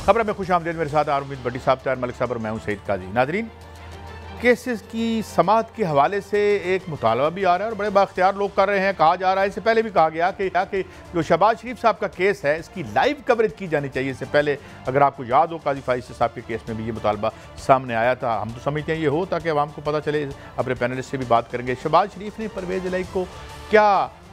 खबर में खुश आमदेद। मेरे साथ आरुमिद भट्टी साहब, तैयार मलिक साहब और मैं हूं सईद काजी। नाजरीन, केसेस की समाअत के हवाले से एक मुतालबा भी आ रहा है और बड़े बाख्तियार लोग कर रहे हैं। कहा जा रहा है, इससे पहले भी कहा गया कि जो शहबाज शरीफ साहब का केस है इसकी लाइव कवरेज की जानी चाहिए। इससे पहले अगर आपको याद हो, काजी फाइज साहब के केस में भी ये मुतालबा सामने आया था। हम तो समझते हैं ये हो ताकि आवाम को पता चले। अपने पैनलिस्ट से भी बात करेंगे। शहबाज शरीफ ने परवेज़ इलाही को क्या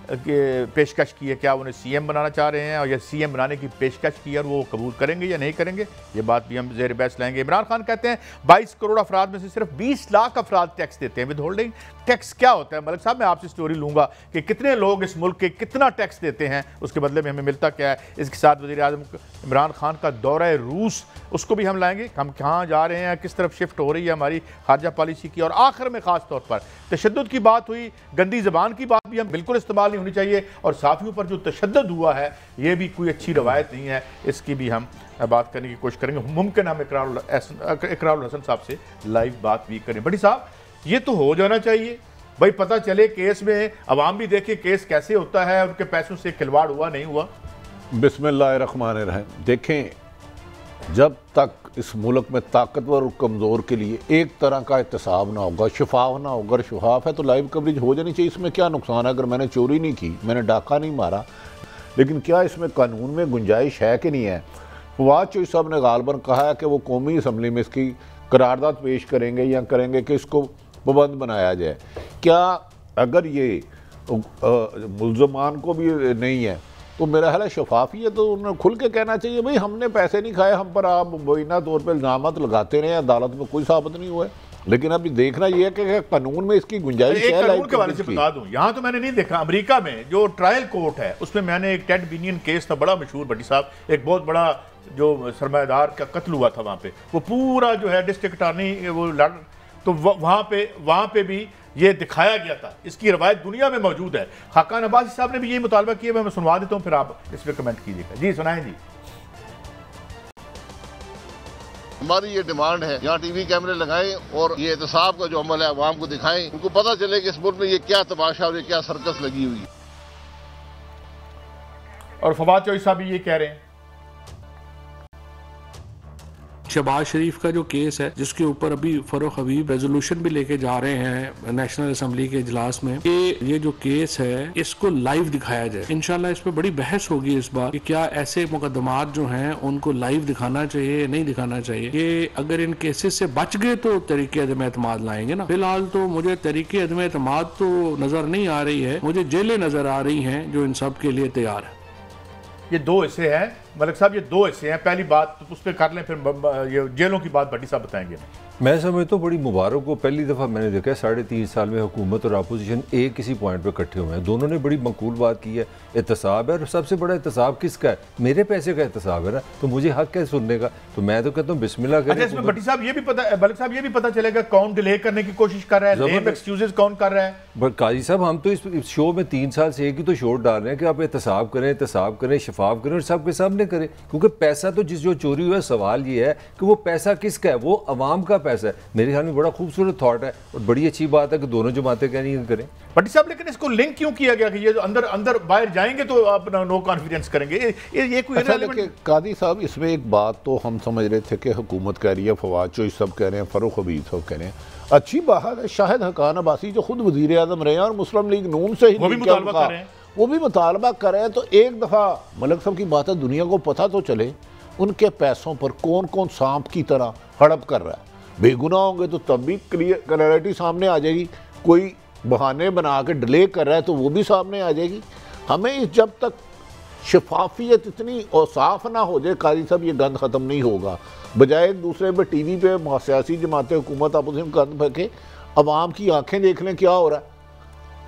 पेशकश की है, क्या उन्हें सीएम बनाना चाह रहे हैं और या सीएम बनाने की पेशकश की है और वो कबूल करेंगे या नहीं करेंगे, ये बात भी हम ज़ेर बहस लाएंगे। इमरान खान कहते हैं 22 करोड़ अफराद में से सिर्फ 20 लाख अफराद टैक्स देते हैं। विद होल्डिंग टैक्स क्या होता है? मलिक साहब, मैं आपसे स्टोरी लूँगा कि कितने लोग इस मुल्क के कितना टैक्स देते हैं, उसके बदले में हमें मिलता क्या है। इसके साथ वज़ीर आज़म इमरान खान का दौरा रूस, उसको भी हम लाएंगे। हम कहाँ जा रहे हैं, किस तरफ शिफ्ट हो रही है हमारी खारजा पॉलिसी की। और आखिर में ख़ास तौर पर तशद्दुद की बात हुई, गंदी ज़बान की बात भी हम बिल्कुल इस्तेमाल नहीं होनी चाहिए। और साथियों पर जो तशद्दुद हुआ है ये भी कोई अच्छी रवायत नहीं है, इसकी भी हम बात करने की कोशिश करेंगे। मुमकिन हम इकरारुल हसन साहब से लाइव बात भी करें। बड़ी साहब, ये तो हो जाना चाहिए भाई, पता चले केस में, अवाम भी देखे केस कैसे होता है, उनके पैसों से खिलवाड़ हुआ नहीं हुआ। बिस्मिल्लाहिर्रहमानिर्रहीम। देखें, जब तक इस मुल्क में ताकतवर और कमज़ोर के लिए एक तरह का एहतसाब ना होगा, शफाफ ना होगा। शफाफ है तो लाइव कवरेज हो जानी चाहिए। इसमें क्या नुकसान है? अगर मैंने चोरी नहीं की, मैंने डाका नहीं मारा, लेकिन क्या इसमें कानून में गुंजाइश है कि नहीं है? फवाद चौधरी साहब ने गालबन कहा है कि वो कौमी असम्बली में इसकी करारदाद पेश करेंगे या करेंगे कि इसको पाबंद बनाया जाए। क्या अगर ये मुल्ज़मान को भी नहीं है तो मेरा ख्याल है शफाफी है तो उन्हें खुल के कहना चाहिए, भाई हमने पैसे नहीं खाए, हम पर आप मुबैना तौर पर इल्ज़ामात लगाते रहे, अदालत में कोई साबित नहीं हुआ है। लेकिन अभी देखना यह है कि कानून में इसकी गुंजाइश है। कानून के बारे से बता दूं, यहाँ तो मैंने नहीं देखा। अमेरिका में जो ट्रायल कोर्ट है उसमें मैंने एक टेड बिनियन केस था, बड़ा मशहूर भट्टी साहब, एक बहुत बड़ा जो सरमायादार का कत्ल हुआ था वहाँ पे, वो पूरा जो है डिस्ट्रिक्ट अटॉर्नी वो लड़, तो वहाँ पे भी ये दिखाया गया था। इसकी रवायत दुनिया में मौजूद है। खाकान अब्बासी साहब ने भी यही मुतालबा किया। मैं सुनवा देता हूँ, फिर आप इस पर कमेंट कीजिएगा। जी सुनाएं जी। हमारी ये डिमांड है, यहाँ टीवी कैमरे लगाएं और ये एहतसाब का जो अमल है आवाम को दिखाएं, उनको पता चले कि इस मुल्क में ये क्या तमाशा और ये क्या सर्कस लगी हुई है। और फवाद चौधरी साहब भी ये कह रहे हैं। शहबाज शरीफ का जो केस है, जिसके ऊपर अभी फरोख हबीब रेजोल्यूशन भी लेके जा रहे हैं नेशनल असम्बली के इजलास में कि ये जो केस है इसको लाइव दिखाया जाए। इंशाल्लाह इस पर बड़ी बहस होगी इस बार कि क्या ऐसे मुकदमात जो हैं उनको लाइव दिखाना चाहिए, नहीं दिखाना चाहिए। ये अगर इन केसेस से बच गए तो तरीके अदम एतमाद लाएंगे ना। फिलहाल तो मुझे तरीके अदम एतमाद तो नजर नहीं आ रही है, मुझे जेलें नजर आ रही हैं जो इन सब के लिए तैयार है। ये दो हिस्से हैं मलिक साहब, ये दो हिस्से हैं। पहली बात तो उस पर कर लें, फिर ये जेलों की बात भट्टी साहब बताएंगे। मैं समझता हूँ बड़ी मुबारक हो। पहली दफ़ा मैंने देखा है 3.5 साल में हुकूमत और अपोजिशन एक किसी पॉइंट पे इकट्ठे हुए हैं। दोनों ने बड़ी मकबूल बात की है, एहतसाब है। और सबसे बड़ा एहतसाब किसका है? मेरे पैसे का एहतसाब है ना, तो मुझे हक है सुनने का। तो मैं तो कहता हूँ बिस्मिल्लाह करें। अच्छा, इसमें भट्टी साहब ये भी पता, मलिक साहब ये भी पता चलेगा कौन डिले करने की कोशिश कर रहा है, लेम एक्सक्यूजेस कौन कर रहा है। काजी साहब, हम तो इस शो में 3 साल से एक ही तो शो डाल रहे हैं कि आप एहतसाब करें, शफाफ करें और सबके सामने करें। क्योंकि पैसा तो जो चोरी हुआ है, सवाल ये है कि वो पैसा किसका है? वो अवाम का पैसा है। मेरे ख्याल में बड़ा खूबसूरत थॉट है और बड़ी अच्छी बात है कि दोनों जमातें क्या नहीं करें। भट्टी साहब, लेकिन इसको लिंक क्यों किया गया कि ये अंदर बाहर जाएंगे तो अपना नो कॉन्फिडेंस करेंगे? ये कोई अच्छा, कादी साहब, इसमें एक बात तो हम समझ रहे थे कि हुकूमत कह रही है, फवाद चौधरी सब कह रहे हैं, फरूख हबीब सब कह रहे हैं, अच्छी बात है। शाहिद हकान अब्बासी जो खुद वजीर आज़म रहे हैं और मुस्लिम लीग नून से ही वो भी मुतालबा कर रहे हैं, तो एक दफ़ा मलिक साहब की बात है, दुनिया को पता तो चले उनके पैसों पर कौन कौन सांप की तरह हड़प कर रहा है। बेगुनाह होंगे तो तब भी क्लियरिटी सामने आ जाएगी। कोई बहाने बना के डिले कर रहा है तो वो भी सामने आ जाएगी। हमें जब तक शफाफियत इतनी और साफ ना हो जाए, काजी साहब, ये गंद ख़त्म नहीं होगा। बजाय एक दूसरे पे टीवी पे सियासी जमातें, हुकूमत, अपोजिशन गंद फेंके, अवाम की आंखें देख लें क्या हो रहा है।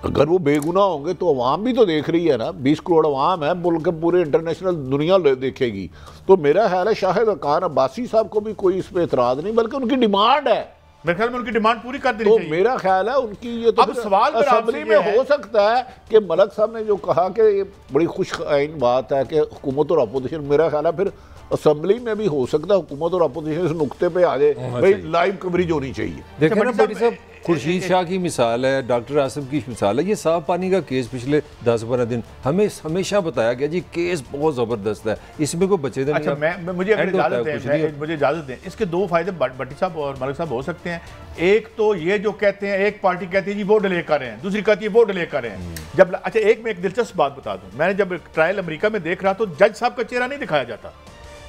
अगर वो बेगुनाह होंगे तो अवाम भी तो देख रही है ना। 20 करोड़ अवाम है, बोल के पूरे इंटरनेशनल दुनिया देखेगी। तो मेरा ख्याल है शाहिद हकान अब्बासी साहब को भी कोई इस पर एतराज़ नहीं, बल्कि उनकी डिमांड है। मेरे ख्याल में उनकी डिमांड पूरी कर देनी चाहिए। मेरा ख्याल है उनकी ये तो अब सवाल असेंबली में हो सकता है कि मलिक साहब ने जो कहा कि ये बड़ी खुशआइन बात है कि हुकूमत और अपोजिशन, मेरा ख्याल है फिर असेंबली में भी हो सकता है हुकूमत और अपोजिशन इस नुक्ते पे आ जाए, भाई लाइव कवरेज होनी चाहिए। देखिए ना भट्टी साहब, खुर्शीद शाह की मिसाल है, डॉक्टर आसिफ की मिसाल है, ये साफ पानी का केस पिछले 10-12 दिन हमें हमेशा बताया गया जी केस बहुत ज़बरदस्त है, इसमें कोई बचे नहीं। अच्छा, मुझे इजाज़त दें, इसके दो फायदे भट्टी साहब और मलिक साहब हो सकते हैं। एक तो ये जो कहते हैं, एक पार्टी कहती है जी वो डिले कर रहे हैं, दूसरी कहती है वो डिले कर रहे हैं। जब अच्छा मैं एक दिलचस्प बात बता दूं, मैंने जब ट्रायल अमेरिका में देख रहा तो जज साहब का चेहरा नहीं दिखाया जाता,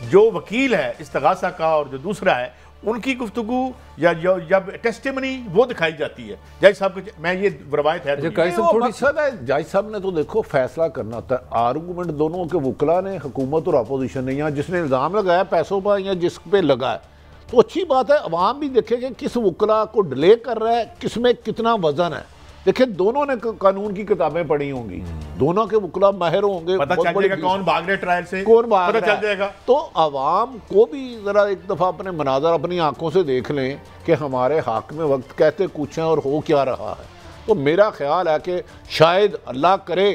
जो वकील है इस्तगासा का और जो दूसरा है उनकी गुफ्तगू या जब टेस्टिमनी वो दिखाई जाती है जज साहब को। मैं ये रवायत है मकसद है जज साहब ने तो देखो फैसला करना होता है। आर्गूमेंट दोनों के वकला ने, हुकूमत और अपोजिशन ने, यहाँ जिसने इल्ज़ाम लगाया पैसों पर या जिस पे लगा है, तो अच्छी बात है अवाम भी देखे कि किस वकला को डिले कर रहा है, किस में कितना वजन है। देखिए दोनों ने कानून की किताबें पढ़ी होंगी, दोनों के वकला माहिर होंगे, पता चल जाएगा कौन भाग रहे ट्रायल से, कौन भाग पता चल जाएगा। तो अवाम को भी जरा एक दफा अपने मनाजर अपनी आंखों से देख लें कि हमारे हक में वक्त कहते कुछ हैं और हो क्या रहा है। तो मेरा ख्याल है कि शायद अल्लाह करे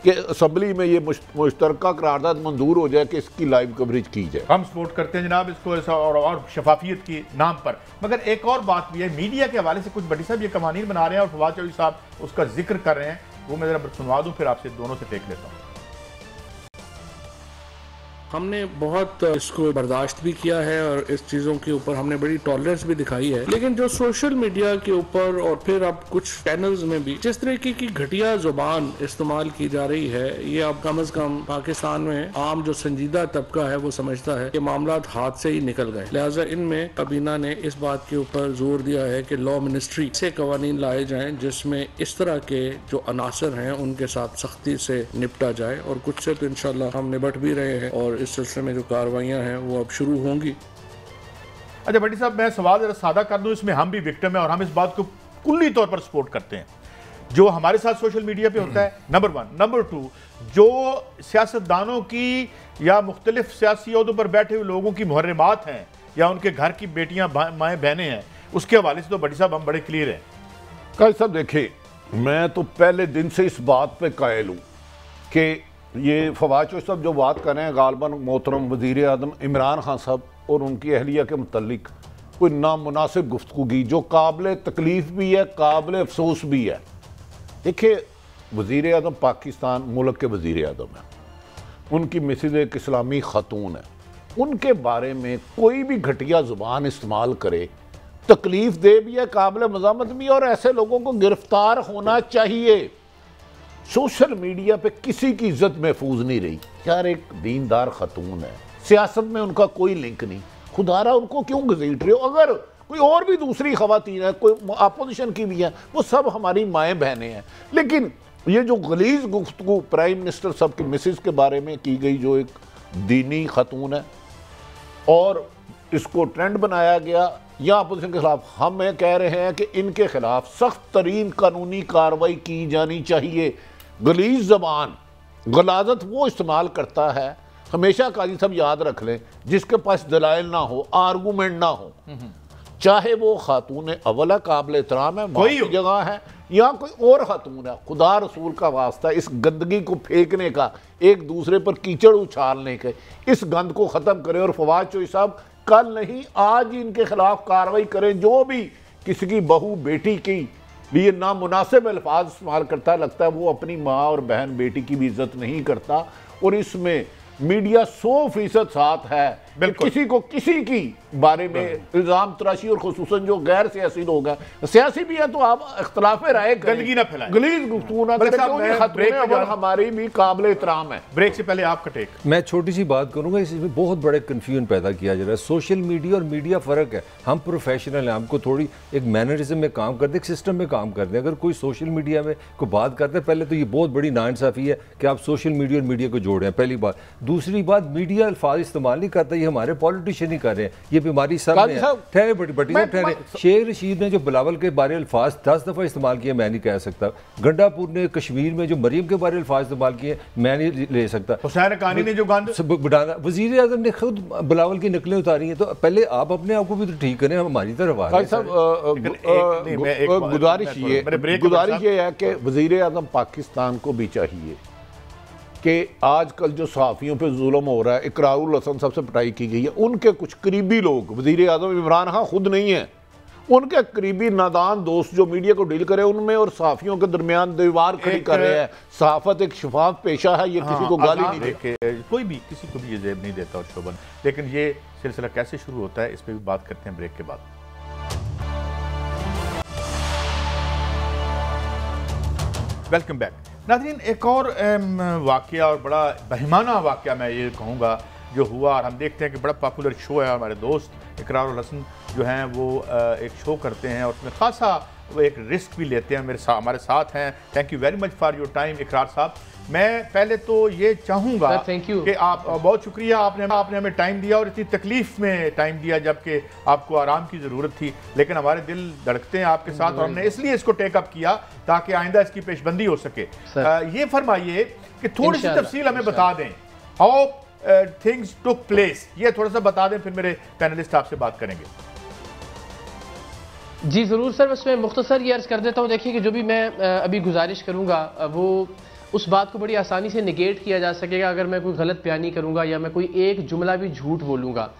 कि असम्बली में ये मुश्तरका करारदाद मंजूर हो जाए कि इसकी लाइव कवरेज की जाए। हम सपोर्ट करते हैं जनाब इसको ऐसा और शफाफियत के नाम पर। मगर एक और बात भी है, मीडिया के हवाले से कुछ बड़ी साहब ये कवानीन बना रहे हैं और फवाद चौधरी साहब उसका जिक्र कर रहे हैं, वो मैं जरा सुनवा दूं फिर आपसे दोनों से टेक लेता हूँ। हमने बहुत इसको बर्दाश्त भी किया है और इस चीज़ों के ऊपर हमने बड़ी टॉलरेंस भी दिखाई है, लेकिन जो सोशल मीडिया के ऊपर और फिर अब कुछ चैनल्स में भी जिस तरीके की घटिया जुबान इस्तेमाल की जा रही है, ये अब कम अज कम पाकिस्तान में आम जो संजीदा तबका है वो समझता है कि मामला हाथ से ही निकल गए। लिहाजा इनमें काबीना ने इस बात के ऊपर जोर दिया है कि लॉ मिनिस्ट्री से कवानीन लाए जाएं जिसमें इस तरह के जो अनासर हैं उनके साथ सख्ती से निपटा जाए, और कुछ से तो इंशाल्लाह हम निपट भी रहे हैं और इस सिलसिले में जो कार्रवाइयां हैं वो अब शुरू होंगी। अच्छा भट्टी साहब, मैं सवाल जरा सादा कर दूं, इसमें हम भी विक्टिम है और हम इस बात को कुल्ली तौर पर सपोर्ट करते हैं जो हमारे साथ सोशल मीडिया पे होता है, नंबर 1। नंबर 2, जो सियासतदानों की या मुख्तलिफ सियासी ओहदों पर बैठे हुए लोगों की मुहर्रमात हैं या उनके घर की बेटियां माएँ बहनें हैं, उसके हवाले से तो भट्टी साहब हम बड़े क्लियर हैं। कल साहब देखिए, मैं तो पहले दिन से इस बात पे कायल हूँ कि ये फवाद चौधरी साहब जो बात कर रहे हैं गालबन मोहतरम वज़ीर आज़म इमरान खान साहब और उनकी अहलिया के मुतल्लिक कोई नामुनासिब गुफ्तगू की जो काबिल तकलीफ़ भी है, काबिल अफसोस भी है। देखिए वज़ीर आज़म पाकिस्तान मुल्क के वज़ीर आज़म हैं, उनकी मिसेज एक इस्लामी ख़ातून है, उनके बारे में कोई भी घटिया ज़ुबान इस्तेमाल करे तकलीफ़ दे भी है, काबिल मज़ामत भी, और ऐसे लोगों को गिरफ्तार होना चाहिए। सोशल मीडिया पे किसी की इज्जत महफूज नहीं रही। यार एक दीनदार खतून है, सियासत में उनका कोई लिंक नहीं, खुदारा उनको क्यों घसीट रहे हो? अगर कोई और भी दूसरी खवातीन है, कोई अपोजिशन की भी है, वो सब हमारी माएँ बहनें हैं। लेकिन ये जो गलीज गुफ्तगू प्राइम मिनिस्टर साहब की मिसेज के बारे में की गई, जो एक दीनी खतून है, और इसको ट्रेंड बनाया गया या अपोजिशन के खिलाफ, हम ये कह रहे हैं कि इनके खिलाफ सख्त तरीन कानूनी कार्रवाई की जानी चाहिए। गलीज ज़बान, गलाजत वो इस्तेमाल करता है, हमेशा काजी साहब याद रख लें, जिसके पास दलाइल ना हो, आर्गूमेंट ना हो, चाहे वो खातून अवला काबिल एहतराम है, कोई जगह है, या कोई और खातून है, खुदा रसूल का वास्ता इस गंदगी को फेंकने का, एक दूसरे पर कीचड़ उछालने के, इस गंद को ख़त्म करें। और फवाद चौधरी साहब कल नहीं आज ही इनके खिलाफ कार्रवाई करें। जो भी किसी की बहू बेटी की लिए नामुनासिब अल्फाज इस्तेमाल करता है, लगता है वो अपनी माँ और बहन बेटी की भी इज्जत नहीं करता। और इसमें मीडिया 100% साथ है, किसी को किसी की बारे में इल्ज़ाम तराशी, और खुसूसन जो गैर सियासी लोग हैं, सियासी भी है तो आप इख्तलाफ राय गंदगी ना फैलाएं, गलीज गुफ्तगू ना करें, हमारी भी काबिल एहतराम है। ब्रेक से पहले आपका टेक। मैं छोटी सी बात करूंगा, इसमें बहुत बड़े कन्फ्यूजन पैदा किया जा रहा है। सोशल मीडिया और मीडिया फ़र्क है, हम प्रोफेशनल हैं, हमको थोड़ी एक मैनरिज्म में काम करते, एक सिस्टम में काम करते हैं। अगर कोई सोशल मीडिया में कोई बात करते हैं, पहले तो ये बहुत बड़ी नाइंसाफ़ी है कि आप सोशल मीडिया और मीडिया को जोड़ रहे हैं, पहली बात। दूसरी बात, मीडिया अल्फाज इस्तेमाल नहीं करता, ये हमारे पॉलिटिशियन ही कर रहे हैं, ये बीमारी सब में है। ठहरे बटी साहब ठहरे, शेख रशीद ने जो बिलावल के बारे अल्फाज 10 दफ़ा इस्तेमाल किए, मैं नहीं कह सकता। गंडापुर ने कश्मीर में जो मरीम के बारे अल्फाज इस्तेमाल किए, मैं नहीं ले सकता। हुसैन कानी ने जो बढ़ाना, वज़ीर आज़म ने खुद बिलावल की नकलें उतारी हैं, तो पहले आप अपने आप को भी तो ठीक करें, हमारी तरफ आ रहे हैं। गुजारिश ये है कि वज़ीर आज़म पाकिस्तान को भी चाहिए कि आजकल जो सहाफ़ियों पे जुल्म हो रहा है, इकरारुल हसन साहब से पिटाई की गई है, उनके कुछ करीबी लोग, वज़ीर आज़म इमरान खान खुद नहीं है, उनके करीबी नादान दोस्त जो मीडिया को डील करे उनमें और सहाफियों के दरमियान दीवार खड़ी कर रहे हैं। सहाफत एक शफाफ पेशा है, ये किसी को गाली नहीं देते, कोई भी किसी को भी ये जेब नहीं देता और शोभन। लेकिन ये सिलसिला कैसे शुरू होता है इस पर भी बात करते हैं ब्रेक के बाद। वेलकम बैक नाज़रीन। एक और वाकया और बड़ा बहिमाना वाकया मैं ये कहूँगा जो हुआ, और हम देखते हैं कि बड़ा पॉपुलर शो है। हमारे दोस्त इकरार और हसन जो हैं वो एक शो करते हैं और उसमें खासा वो एक रिस्क भी लेते हैं। हमारे साथ हैं। Thank you very much for your time इकरार साहब। मैं पहले तो ये चाहूँगा कि आप, बहुत शुक्रिया आपने हमें टाइम दिया और इतनी तकलीफ़ में टाइम दिया जबकि आपको आराम की ज़रूरत थी, लेकिन हमारे दिल धड़कते हैं आपके साथ और हमने इसलिए इसको टेकअप किया ताकि आइंदा इसकी पेशबंदी हो सके। ये फरमाइए कि थोड़ी सी तफसील हमें बता दें, हाउ थिंग्स टुक प्लेस, ये थोड़ा सा बता दें, फिर मेरे पैनलिस्ट आपसे बात करेंगे। जी ज़रूर सर, बस मैं मुख्तसर ये अर्ज़ कर देता हूँ। देखिए कि जो भी मैं अभी गुजारिश करूँगा वो उस बात को बड़ी आसानी से निगेट किया जा सकेगा अगर मैं कोई गलत बयानी करूँगा या मैं कोई एक जुमला भी झूठ बोलूँगा,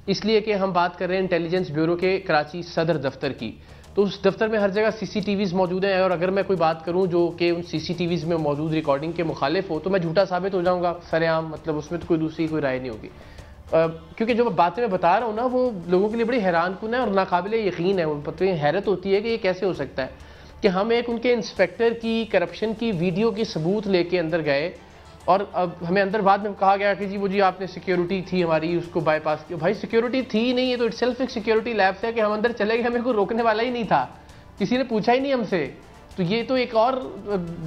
इसलिए कि हम बात कर रहे हैं इंटेलिजेंस ब्यूरो के कराची सदर दफ्तर की। तो उस दफ्तर में हर जगह CCTVs मौजूद हैं और अगर मैं कोई बात करूं जो कि उन CCTVs में मौजूद रिकॉर्डिंग के मुखालिफ हो तो मैं झूठा साबित हो जाऊंगा सरेआम, मतलब उसमें तो कोई दूसरी कोई राय नहीं होगी। क्योंकि जो बातें मैं बता रहा हूँ ना वो लोगों के लिए बड़ी हैरानकुन है और नाकाबिल यकीन है। उन पर हैरत होती है कि ये कैसे हो सकता है कि हम एक उनके इंस्पेक्टर की करप्शन की वीडियो की सबूत लेके अंदर गए और अब हमें अंदर बाद में कहा गया कि जी वो जी आपने सिक्योरिटी थी हमारी उसको बाईपास किया। भाई सिक्योरिटी थी नहीं, ये तो इटसेल्फ एक सिक्योरिटी लैब्स है कि हम अंदर चले गए, हमें कोई रोकने वाला ही नहीं था, किसी ने पूछा ही नहीं हमसे। तो ये तो एक और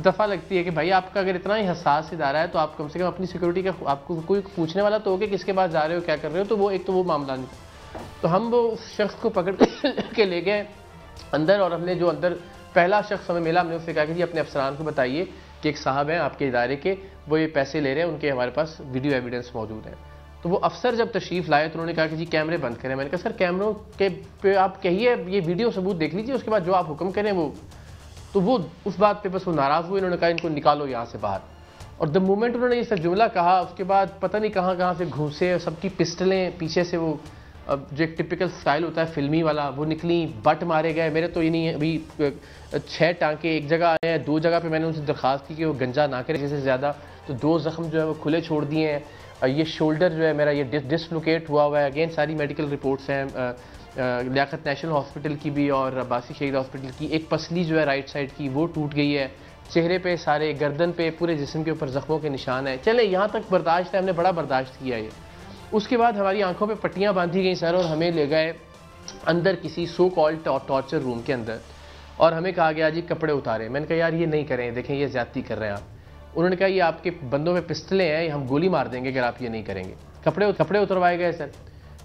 दफ़ा लगती है कि भाई आपका अगर इतना ही हसास इदारा है तो आप कम से कम अपनी सिक्योरिटी का, आपको कोई पूछने वाला तो हो कि किसके पास जा रहे हो क्या कर रहे हो, तो वो एक तो वो मामला नहीं था। तो हम वो उस शख्स को पकड़ के ले गए अंदर और हमने जो अंदर पहला शख्स हमें मिला, हमने उससे कहा कि जी अपने अफसरान को बताइए कि एक साहब हैं आपके इदारे के, वो ये पैसे ले रहे हैं, उनके हमारे पास वीडियो एविडेंस मौजूद है। तो वो अफसर जब तशरीफ़ लाए तो उन्होंने कहा कि जी कैमरे बंद करें। मैंने कहा सर कैमरों के पे आप कहिए ये वीडियो सबूत देख लीजिए, उसके बाद जो आप हुक्म करें वो। तो वो उस बात पे बस वो नाराज़ हुए, उन्होंने कहा इनको निकालो यहाँ से बाहर। और द मोमेंट उन्होंने ये सब जुमला कहा उसके बाद पता नहीं कहाँ से घूसे, सबकी पिस्टलें पीछे से वो जो एक टिपिकल स्टाइल होता है फिल्मी वाला वो निकली, बट मारे गए। मेरे तो ये नहीं है अभी 6 टांके एक जगह आए हैं, 2 जगह पे मैंने उनसे दरख्वास्त की कि वो गंजा ना करे जैसे ज़्यादा, तो 2 ज़ख्म जो है वो खुले छोड़ दिए हैं। ये शोल्डर जो है मेरा ये डिसलोकेट हुआ हुआ है। अगेन सारी मेडिकल रिपोर्ट्स हैं लियाकत नेशनल हॉस्पिटल की भी और अब्बासी शहीद हॉस्पिटल की। एक पसली जो है राइट साइड की वो टूट गई है, चेहरे पे सारे गर्दन पे पूरे जिस्म के ऊपर ज़ख्मों के निशान है। चले यहाँ तक बर्दाश्त है, हमने बड़ा बर्दाश्त किया ये। उसके बाद हमारी आंखों पे पट्टियाँ बांधी गई सर और हमें ले गए अंदर किसी सो कॉल्ड टॉर्चर रूम के अंदर और हमें कहा गया जी कपड़े उतारे। मैंने कहा यार ये नहीं करें, देखें ये ज़्यादती कर रहे हैं आप। उन्होंने कहा ये आपके बंदों में पिस्टलें हैं, हम गोली मार देंगे अगर आप ये नहीं करेंगे। कपड़े उतरवाए गए सर,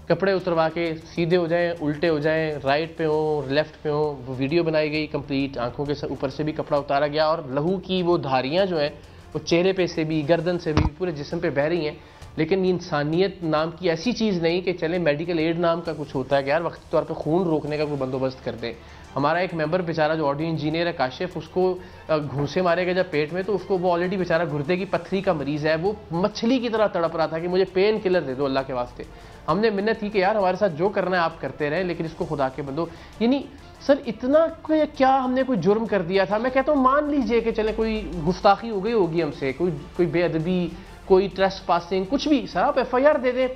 कपड़े उतरवा के सीधे हो जाएं, उल्टे हो जाएं, राइट पे हो लेफ़्ट पे हो, वो वीडियो बनाई गई कंप्लीट। आंखों के ऊपर से भी कपड़ा उतारा गया और लहू की वो धारियाँ जो हैं वो चेहरे पे से भी गर्दन से भी पूरे जिस्म पे बह रही हैं। लेकिन इंसानियत नाम की ऐसी चीज़ नहीं कि चले मेडिकल एड नाम का कुछ होता है कि यार वक्ती तौर पे खून रोकने का कोई बंदोबस्त कर दें। हमारा एक मेंबर बेचारा जो ऑडियो इंजीनियर है काशिफ, उसको घूंसे मारे गए जब पेट में, तो उसको वो ऑलरेडी बेचारा गुर्दे की पत्थरी का मरीज़ है, वो मछली की तरह तड़प रहा था कि मुझे पेन किलर दे दो अल्लाह के वास्ते। हमने मिन्नत की कि यार हमारे साथ जो करना है आप करते रहें, लेकिन इसको खुदा के बंदो। यानी सर इतना क्या हमने कोई जुर्म कर दिया था? मैं कहता हूँ मान लीजिए कि चले कोई गुस्ताखी हो गई होगी हमसे, कोई बेअदबी, कोई ट्रेस पासिंग, कुछ भी, सर आप FIR दे दें,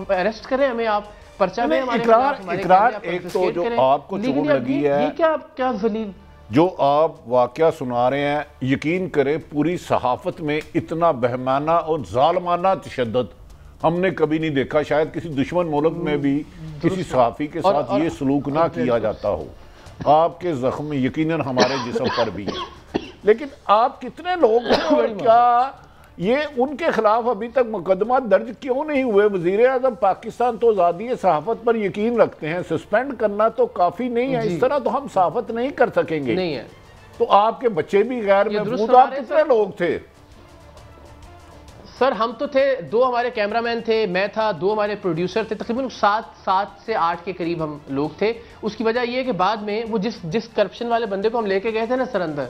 अरेस्ट करें हमें, आप पर्चा में इकरार एक तो जो आपको चोट लगी है, ये क्या जलील जो आप वाकया सुना रहे हैं, यकीन करें पूरी सहाफत में इतना बहमाना और जालमाना तशद्दुद हमने कभी नहीं देखा। शायद किसी दुश्मन मुल्क में भी किसी सहाफ़ी के साथ ये सलूक ना किया जाता हो। आपके जख्म यकीनन हमारे जिस्म पर भी है, लेकिन आप कितने लोग हैं और क्या ये उनके खिलाफ अभी तक मुकदमा दर्ज क्यों नहीं हुए? वज़ीर आज़म पाकिस्तान तो आज़ादी सहाफ़त पर यकीन रखते हैं, सस्पेंड करना तो काफ़ी नहीं है, इस तरह तो हम सहाफ़त नहीं कर सकेंगे। नहीं है तो आपके बच्चे भी गैर महफूज, आप कितने लोग थे? सर हम तो थे, 2 हमारे कैमरामैन थे, मैं था, 2 हमारे प्रोड्यूसर थे, तकरीबन 7 से 8 के करीब हम लोग थे। उसकी वजह यह है कि बाद में वो जिस करप्शन वाले बंदे को हम लेके गए थे ना सर अंदर,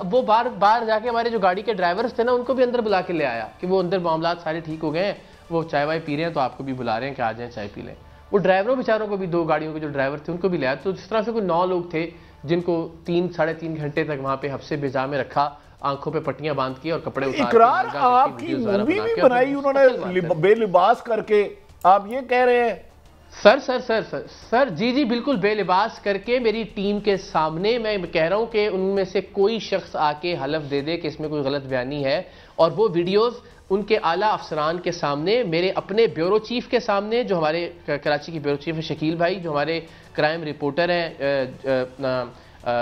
वो बाहर जाके हमारे जो गाड़ी के ड्राइवर्स थे ना उनको भी अंदर बुला के ले आया कि वो अंदर मामला सारे ठीक हो गए हैं, वो चाय वाय पी रहे हैं तो आपको भी बुला रहे हैं कि आ जाएं चाय पी लें। वो ड्राइवरों बेचारों को भी, 2 गाड़ियों के जो ड्राइवर थे उनको भी लिया। तो जिस तरह से कोई 9 लोग थे जिनको 3-3.5 घंटे तक वहां पे हफ्से बेजा में रखा, आंखों पे पट्टियां बांध की और कपड़े उतार इकरार आपकी मूवी भी बनाई उन्होंने बेलिबास करके, आप ये कह रहे हैं? सर जी बिल्कुल बेलिबास करके मेरी टीम के सामने। मैं कह रहा हूं कि उनमें से कोई शख्स आके हलफ दे दे कि इसमें कोई गलत बयानी है, और वो वीडियोस उनके आला अफसरान के सामने, मेरे अपने ब्यूरो चीफ के सामने, जो हमारे कराची की ब्यूरो चीफ है शकील भाई, जो हमारे क्राइम रिपोर्टर हैं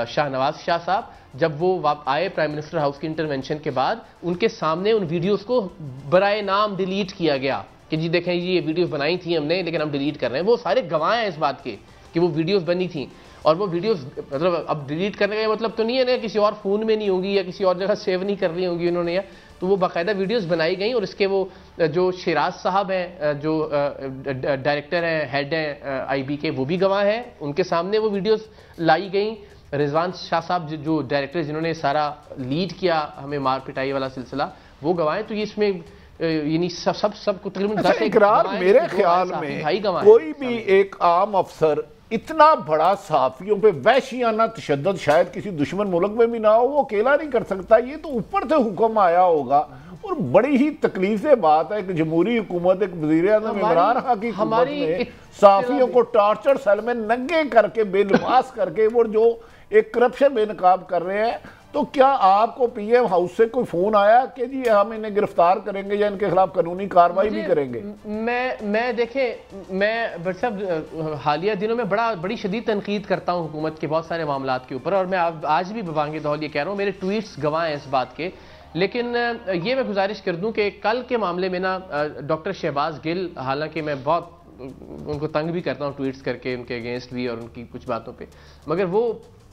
शाहनवाज शाह साहब, जब वो आए प्राइम मिनिस्टर हाउस की इंटरवेंशन के बाद, उनके सामने उन वीडियोस को बराए नाम डिलीट किया गया कि जी देखें ये वीडियोस बनाई थी हमने लेकिन हम डिलीट कर रहे हैं। वो सारे गवाह हैं इस बात के कि वो वीडियोस बनी थी, और वो वीडियोस मतलब अब डिलीट करने का मतलब तो नहीं है ना किसी और फ़ोन में नहीं होंगी या किसी और जगह सेव नहीं कर रही होंगी उन्होंने, या तो वो बाकायदा वीडियोस बनाई गई। और इसके वो जो शिराज साहब हैं जो डायरेक्टर हैं, हेड हैं आईबी के, वो भी गवाह हैं, उनके सामने वो वीडियोस लाई गई। रिजवान शाह साहब जो डायरेक्टर जिन्होंने सारा लीड किया हमें मार पिटाई वाला सिलसिला, वो गवाह हैं। तो ये इसमें यानी सब तकरीबन 10 इकरार मेरे ख्याल में कोई भी एक आम अफसर इतना बड़ा सहाफियों पे वहशियाना तशद्दुद शायद किसी दुश्मन मुल्क में भी ना हो, वो अकेला नहीं कर सकता। ये तो ऊपर से हुक्म आया होगा, और बड़ी ही तकलीफ से बात है कि जमहूरी हुकूमत, एक वज़ीर आज़म इमरान खान की हुकूमत में सहाफियों को टॉर्चर सेल में नंगे करके, बेलिबास करके वो जो एक करप्शन बेनकाब कर रहे हैं। तो क्या आपको पीएम हाउस से कोई फोन आया कि जी हम इन्हें गिरफ्तार करेंगे या इनके खिलाफ कानूनी कार्रवाई भी करेंगे? मैं देखें, मैं बट साहब हालिया दिनों में बड़ी शदीद तनकीद करता हूँ हुकूमत के बहुत सारे मामलात के ऊपर, और मैं आज भी बवांगे दौल ये कह रहा हूँ, मेरे ट्वीट्स गवाह हैं इस बात के। लेकिन ये मैं गुजारिश कर दूँ कि कल के मामले में ना डॉक्टर शहबाज गिल, हालांकि मैं बहुत उनको तंग भी करता हूँ ट्वीट्स करके उनके अगेंस्ट भी और उनकी कुछ बातों पर, मगर वो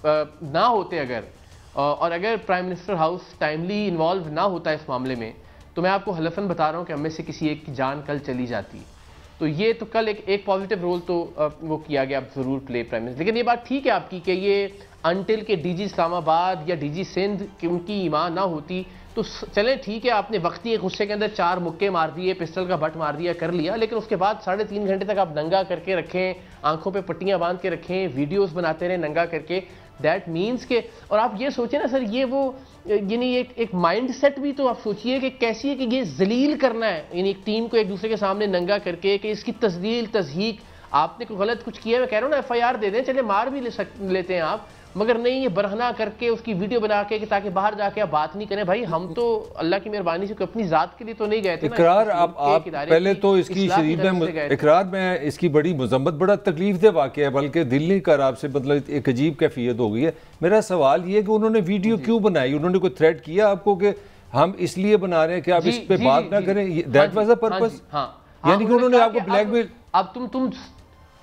ना होते अगर, और अगर prime minister house timely involve ना होता इस मामले में, तो मैं आपको हलफन बता रहा हूँ कि हम में से किसी एक की जान कल चली जाती। तो ये तो कल एक पॉजिटिव रोल तो वो किया गया ज़रूर प्ले प्राइम मिनिस्टर। लेकिन ये बात ठीक है आपकी कि ये अनटिल के डीजी इस्लामाबाद या डीजी सिंध की उनकी ईमान ना होती तो चलें ठीक है, आपने वक्ती एक गुस्से के अंदर 4 मुक्के मार दिए, पिस्टल का बट मार दिया, कर लिया, लेकिन उसके बाद 3.5 घंटे तक आप नंगा करके रखें, आंखों पे पट्टियां बांध के रखें, वीडियोस बनाते रहे नंगा करके, दैट मीन्स के। और आप ये सोचिए ना सर, ये वो यानी एक माइंड सेट भी तो आप सोचिए कि कैसी है कि ये जलील करना है, यानी एक टीम को एक दूसरे के सामने नंगा करके कि इसकी तस्दील तजहीक, आपने कोई गलत कुछ किया, मैं कह रहा हूँ ना FIR दे दें, चले मार भी लेते हैं आप, मगर नहीं ये बरहना करके उसकी वीडियो बना के कि ताकि बाहर जाके आप बात नहीं करें। भाई हम तो अल्लाह की मेहरबानी से अपनी जात के लिए तो नहीं गए थे। इकरार आप पहले तो इसकी शरीफ में इकरार में इसकी बड़ी मजम्मत, बड़ा तकलीफ दे वाक़या है, बल्कि दिल नहीं कर आपसे, मतलब एक अजीब कैफियत हो गई है। मेरा सवाल ये है कि उन्होंने वीडियो क्यों बनाई? उन्होंने कोई थ्रेट किया आपको कि हम इसलिए बना रहे हैं कि आप इस पे बात ना करें? That was the purpose? यानी कि उन्होंने आपको ब्लैकमेल, अब तुम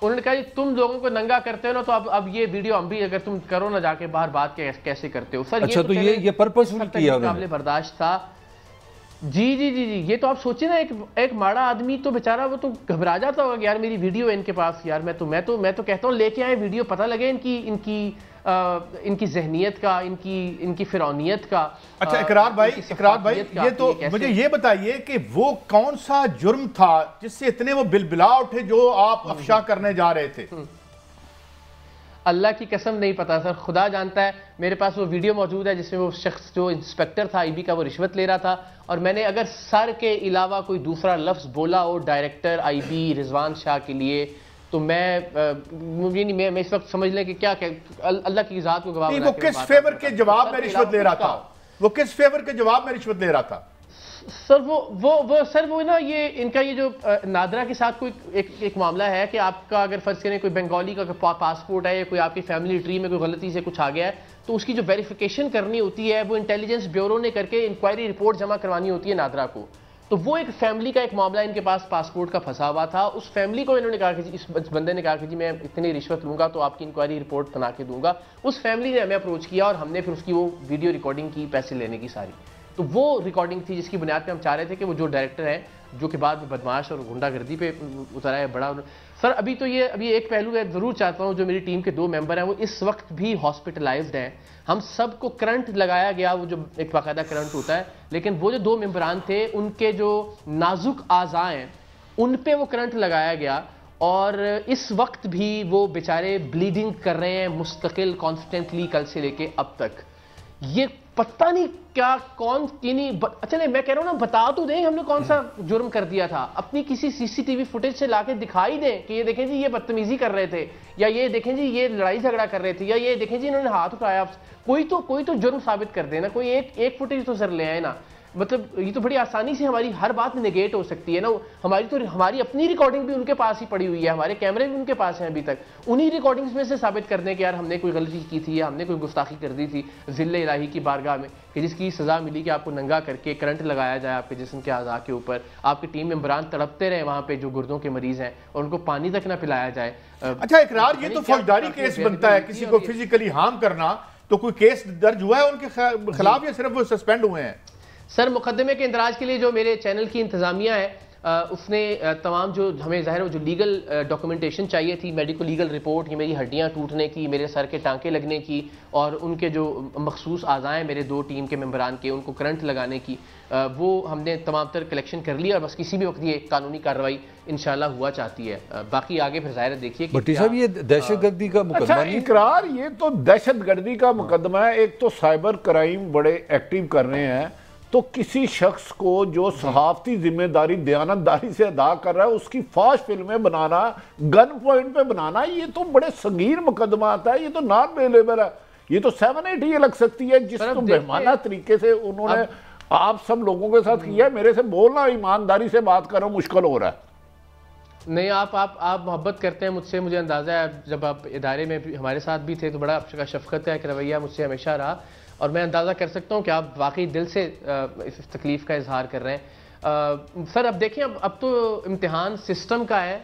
उन्होंने कहा तुम लोगों को नंगा करते हो ना, तो अब ये वीडियो हम भी अगर तुम करो ना जाके बाहर बात कैसे करते हो सर? अच्छा, तो ये पर्पसफुल किया उन्होंने, बर्दाश्त था। जी, ये तो आप सोचिए ना, एक माड़ा आदमी तो बेचारा वो तो घबरा जाता होगा कि यार मेरी वीडियो है इनके पास, यार मैं तो कहता हूँ लेके आए वीडियो, पता लगे इनकी जहनियत का, इनकी फिरौनियत का। अच्छा इकरार भाई, ये तो मुझे ये बताइए कि वो कौन सा जुर्म था जिससे इतने वो बिलबिला उठे जो आप अफशा करने जा रहे थे? अल्लाह की कसम नहीं पता सर, खुदा जानता है। मेरे पास वो वीडियो मौजूद है जिसमें वो शख्स जो इंस्पेक्टर था IB का, वो रिश्वत ले रहा था, और मैंने अगर सर के अलावा कोई दूसरा लफ्ज़ बोला हो डायरेक्टर IB रिजवान शाह के लिए, तो मैं इस वक्त समझ लें कि क्या अल्लाह की ज़ात को गवाह, वो किस फेवर के जवाब में रिश्वत ले रहा था? वो किस फेवर के जवाब में रिश्वत ले रहा था? सर वो ना, ये इनका ये जो नादरा के साथ कोई एक मामला है कि आपका अगर फर्ज करें कोई बंगाली का पासपोर्ट है या कोई आपकी फैमिली ट्री में कोई गलती से कुछ आ गया है, तो उसकी जो वेरिफिकेशन करनी होती है वो इंटेलिजेंस ब्यूरो ने करके इंक्वायरी रिपोर्ट जमा करवानी होती है नादरा को। तो वो एक फैमिली का एक मामला इनके पास पासपोर्ट का फंसा हुआ था। उस फैमिली को इन्होंने कहा कि इस बंदे ने कहा कि जी मैं इतनी रिश्वत लूंगा तो आपकी इंक्वायरी रिपोर्ट बना के दूंगा। उस फैमिली ने हमें अप्रोच किया और हमने फिर उसकी वो वीडियो रिकॉर्डिंग की, पैसे लेने की सारी। तो वो रिकॉर्डिंग थी जिसकी बुनियाद पे हम चाह रहे थे कि वो जो डायरेक्टर है, जो कि बाद में बदमाश और गुंडागर्दी पे उतरा है बड़ा। सर अभी एक पहलू है, ज़रूर चाहता हूँ, जो मेरी टीम के 2 मेंबर हैं वो इस वक्त भी हॉस्पिटलाइज्ड हैं। हम सबको करंट लगाया गया, वो जो एक बाकायदा करंट होता है, लेकिन वो जो 2 मेंबरान थे उनके जो नाजुक आज़ा हैं उन पे वो करंट लगाया गया और इस वक्त भी वो बेचारे ब्लीडिंग कर रहे हैं मुस्तकिल कॉन्स्टेंटली कल से लेके अब तक। ये पता नहीं क्या कौन की नहीं चले, मैं कह रहा हूं ना, बता तो दें हमने कौन सा जुर्म कर दिया था, अपनी किसी सीसीटीवी फुटेज से लाके दिखाई दें कि ये देखें जी ये बदतमीजी कर रहे थे, या ये देखें जी ये लड़ाई झगड़ा कर रहे थे, या ये देखें जी इन्होंने हाथ उठाया। कोई तो जुर्म साबित कर देना, कोई एक फुटेज तो सर ले आए ना। मतलब ये तो बड़ी आसानी से हमारी हर बात नेगेट हो सकती है ना। हमारी अपनी रिकॉर्डिंग भी उनके पास ही पड़ी हुई है, हमारे कैमरे भी उनके पास हैं अभी तक। उन्हीं रिकॉर्डिंग्स में से साबित कर दें कि यार हमने कोई गलती की थी या हमने कोई गुस्ताखी कर दी थी ज़िल्ले इलाही की बारगाह में, कि जिसकी सज़ा मिली कि आपको नंगा करके करंट लगाया जाए आपके जिस्म के आज़ा के ऊपर, आपकी टीम मेंबरान तड़पते रहे वहाँ पे जो गुर्दों के मरीज हैं, और उनको पानी तक ना पिलाया जाए। अच्छा इकरार, ये तो फौजदारी केस बनता है, किसी को फिजिकली हार्म करना, तो कोई केस दर्ज हुआ है उनके खिलाफ या सिर्फ वो सस्पेंड हुए हैं? सर मुकदमे के इंदराज के लिए जो मेरे चैनल की इंतजामिया है उसने तमाम जो हमें ज़ाहिर जो लीगल डॉक्यूमेंटेशन चाहिए थी, मेडिको लीगल रिपोर्ट, ये मेरी हड्डियां टूटने की, मेरे सर के टांके लगने की, और उनके जो मखसूस आज़ाएँ मेरे 2 टीम के मेंबरान के, उनको करंट लगाने की, वो हमने तमाम तर कलेक्शन कर लिया। और बस किसी भी वक्त ये कानूनी कार्रवाई इंशाल्लाह हुआ चाहती है। बाकी आगे फिर ज़ाहिर देखिए। भट्टी साहब ये दहशतगर्दी का मुकदमा नहीं? इकरार ये तो दहशतगर्दी का मुकदमा है। एक तो साइबर क्राइम बड़े एक्टिव कर रहे हैं, तो किसी शख्स को जो सहाफती जिम्मेदारी दयानतदारी से अदा कर रहा है उसकी फाश फिल्में बनाना, गन पॉइंट पे बनाना, ये तो बड़े संगीन मुकदमा आता है। ये तो नॉन अवेलेबल है, ये तो 7-8 ये लग सकती है। जिस तो बेमाना तरीके से उन्होंने आप सब लोगों के साथ किया है, मेरे से बोलना ईमानदारी से बात कर रहा हूं मुश्किल हो रहा है। नहीं, आप मोहब्बत करते हैं मुझसे, मुझे अंदाज़ा है। जब आप इदारे में भी हमारे साथ भी थे तो बड़ा आपका शफकत का एक रवैया मुझसे हमेशा रहा, और मैं अंदाज़ा कर सकता हूँ कि आप वाकई दिल से इस तकलीफ़ का इजहार कर रहे हैं। सर अब देखिए, अब तो इम्तिहान सिस्टम का है,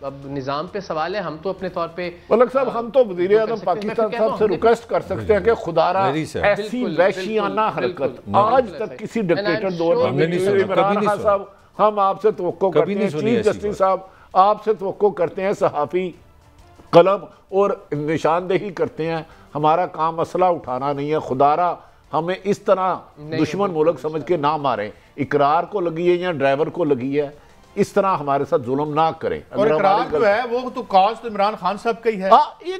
अब निज़ाम पे सवाल है। हम तो अपने तौर पे मलक साहब, हम तो वज़ीर आज़म पाकिस्तान साहब से रिक्वेस्ट कर सकते हैं कि खुदारा ऐसी वहशियाना हरकत आज तक किसी डिक्टेटर दौर में इमरान खान साहब, हम आपसे तवक्को करते हैं, चीफ जस्टिस साहब आपसे तवक्को करते हैं, सहाफ़ी कलम और निशानदेही करते हैं, हमारा काम मसला उठाना नहीं है। खुदारा हमें इस तरह दुश्मन मुल्क समझ के ना मारें। इकरार को लगी है या ड्राइवर को लगी है, इस तरह हमारे साथ जुल्म ना करें। और इकरार जो है वो तो काज तो इमरान खान साहब का ही है।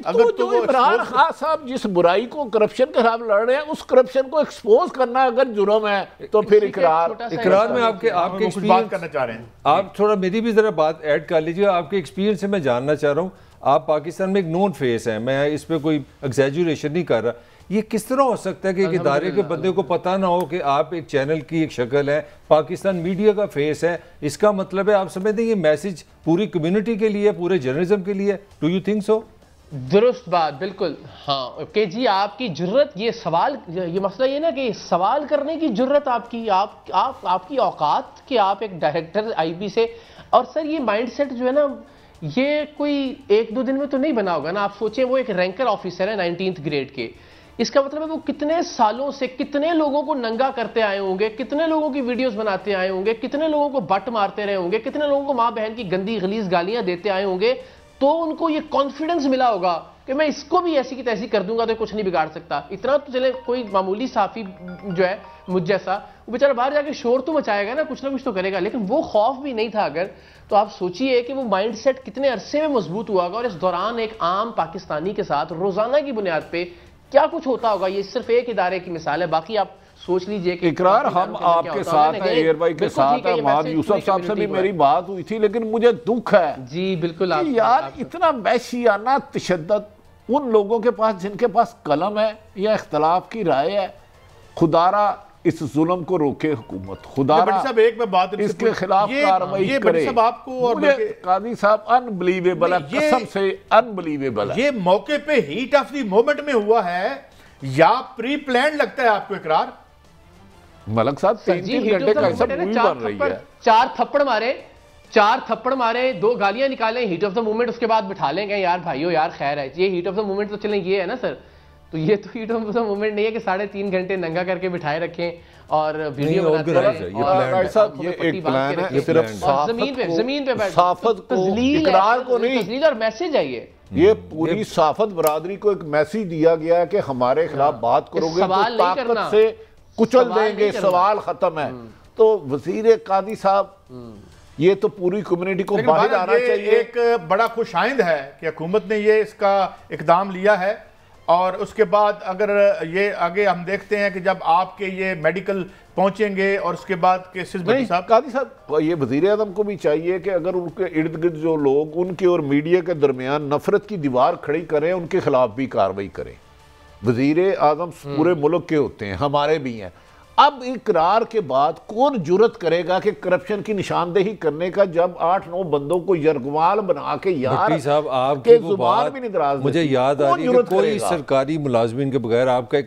अगर तो इमरान खान साहब जिस बुराई को, करप्शन के खिलाफ लड़ रहे हैं, उस करप्शन को एक्सपोज करना अगर जुर्म है तो फिर इकरार में आपके कुछ बात करना चाह रहे हैं आप, थोड़ा मेरी भी जरा बात ऐड कर लीजिए। आपके एक्सपीरियंस से मैं जानना चाह रहा हूँ, आप पाकिस्तान में एक नोन फेस हैं, मैं इस पर कोई एग्जैजुरेशन नहीं कर रहा, ये किस तरह हो सकता है कि एक इदारे के बंदे को पता ना हो कि आप एक चैनल की एक शक्ल है, पाकिस्तान मीडिया का फेस है? इसका मतलब है आप समझते हैं ये मैसेज पूरी कम्युनिटी के लिए, पूरे जर्नलिज्म के लिए? Do you think so? दुरुस्त बात, बिल्कुल। हाँ कि जी आपकी जुर्रत, ये सवाल, ये मसला ये ना कि सवाल करने की जुर्रत आपकी, आपकी औकात कि आप एक डायरेक्टर आईबी से, और सर ये माइंडसेट जो है ना, ये कोई 1-2 दिन में तो नहीं बना होगा ना। आप सोचें वो एक रैंकर ऑफिसर है 19th ग्रेड के, इसका मतलब है वो कितने सालों से कितने लोगों को नंगा करते आए होंगे, कितने लोगों की वीडियोस बनाते आए होंगे, कितने लोगों को बट मारते रहे होंगे, कितने लोगों को माँ बहन की गंदी गलीज गालियां देते आए होंगे, तो उनको ये कॉन्फिडेंस मिला होगा कि मैं इसको भी ऐसी की तैसी कर दूंगा तो कुछ नहीं बिगाड़ सकता। इतना तो चले कोई मामूली साफी जो है मुझ जैसा, वो बेचारा बाहर जाके शोर तो मचाएगा ना कुछ तो करेगा, लेकिन वो खौफ भी नहीं था अगर, तो आप सोचिए कि वो माइंडसेट कितने अरसे में मजबूत हुआ होगा। और इस दौरान एक आम पाकिस्तानी के साथ रोजाना की बुनियाद पे क्या कुछ होता होगा, ये सिर्फ एक इदारे की मिसाल है। बाकी आप सोच लीजिए कि इकरार हम आपके साथ हैं, एयर भाई के साथ हैं, महाद यूसुफ साहब से भी मेरी बात हुई थी, लेकिन मुझे दुख है जी बिल्कुल यार इतना वहशियाना तशद्दुद उन लोगों के पास जिनके पास कलम है या इख्तलाफ की राय है। खुदारा इस जुल्म को रोके हुकूमत, खुदारा एक में बात इसके खिलाफ कार्रवाई करे। आपको और कादी साहब अनबिलीवेबल है, कसम से अनबिलीवेबल है। ये मौके पे हीट ऑफ द मोमेंट में हुआ है या प्री प्लान लगता है आपको इकरार? मलक साहब 3-3 घंटे का सब मूवी बन रही है। 4 थप्पड़ मारे 2 गालियां निकालें, हीट ऑफ द मोमेंट, उसके बाद बिठा लेंगे यार भाइयों यार खैर है। ये हीट ऑफ द मोमेंट तो चलें ये है ना सर, तो ये तो हीट ऑफ द मोमेंट नहीं है कि 3.5 घंटे नंगा करके बिठाए रखें और वीडियो बनाते हैं। साहब ये एक प्लान है, ये सिर्फ जमीन पे साफत को, इकरार को नहीं, तस्लील और मैसेज है ये पूरी साफत बरादरी को एक मैसेज दिया गया है कि हमारे खिलाफ बात करोगे तो ताकत से कुचल देंगे, सवाल खत्म है। तो वजीर कादी साहब ये तो पूरी कम्युनिटी को बाहर आना चाहिए। एक बड़ा खुशाइंद है कि हुकूमत ने ये इसका इकदाम लिया है, और उसके बाद अगर ये आगे हम देखते हैं कि जब आपके ये मेडिकल पहुंचेंगे और उसके बाद केसेस नहीं साहब, कादी साहब, ये वज़ीर आज़म को भी चाहिए कि अगर उनके इर्द गिर्द जो लोग उनके और मीडिया के दरमियान नफरत की दीवार खड़ी करें, उनके खिलाफ भी कार्रवाई करें। वज़ीर आज़म पूरे मुल्क के होते हैं, हमारे भी हैं। अब इकरार के बाद कौन जुर्रत करेगा कि करप्शन की निशानदेही करने का, जब 8-9 बंदों को यरगवाल बना के, यार साहब आपकी जुबान भी नहीं दराज, मुझे याद आ रही है कि कोई सरकारी मुलाजमीन के बगैर आपका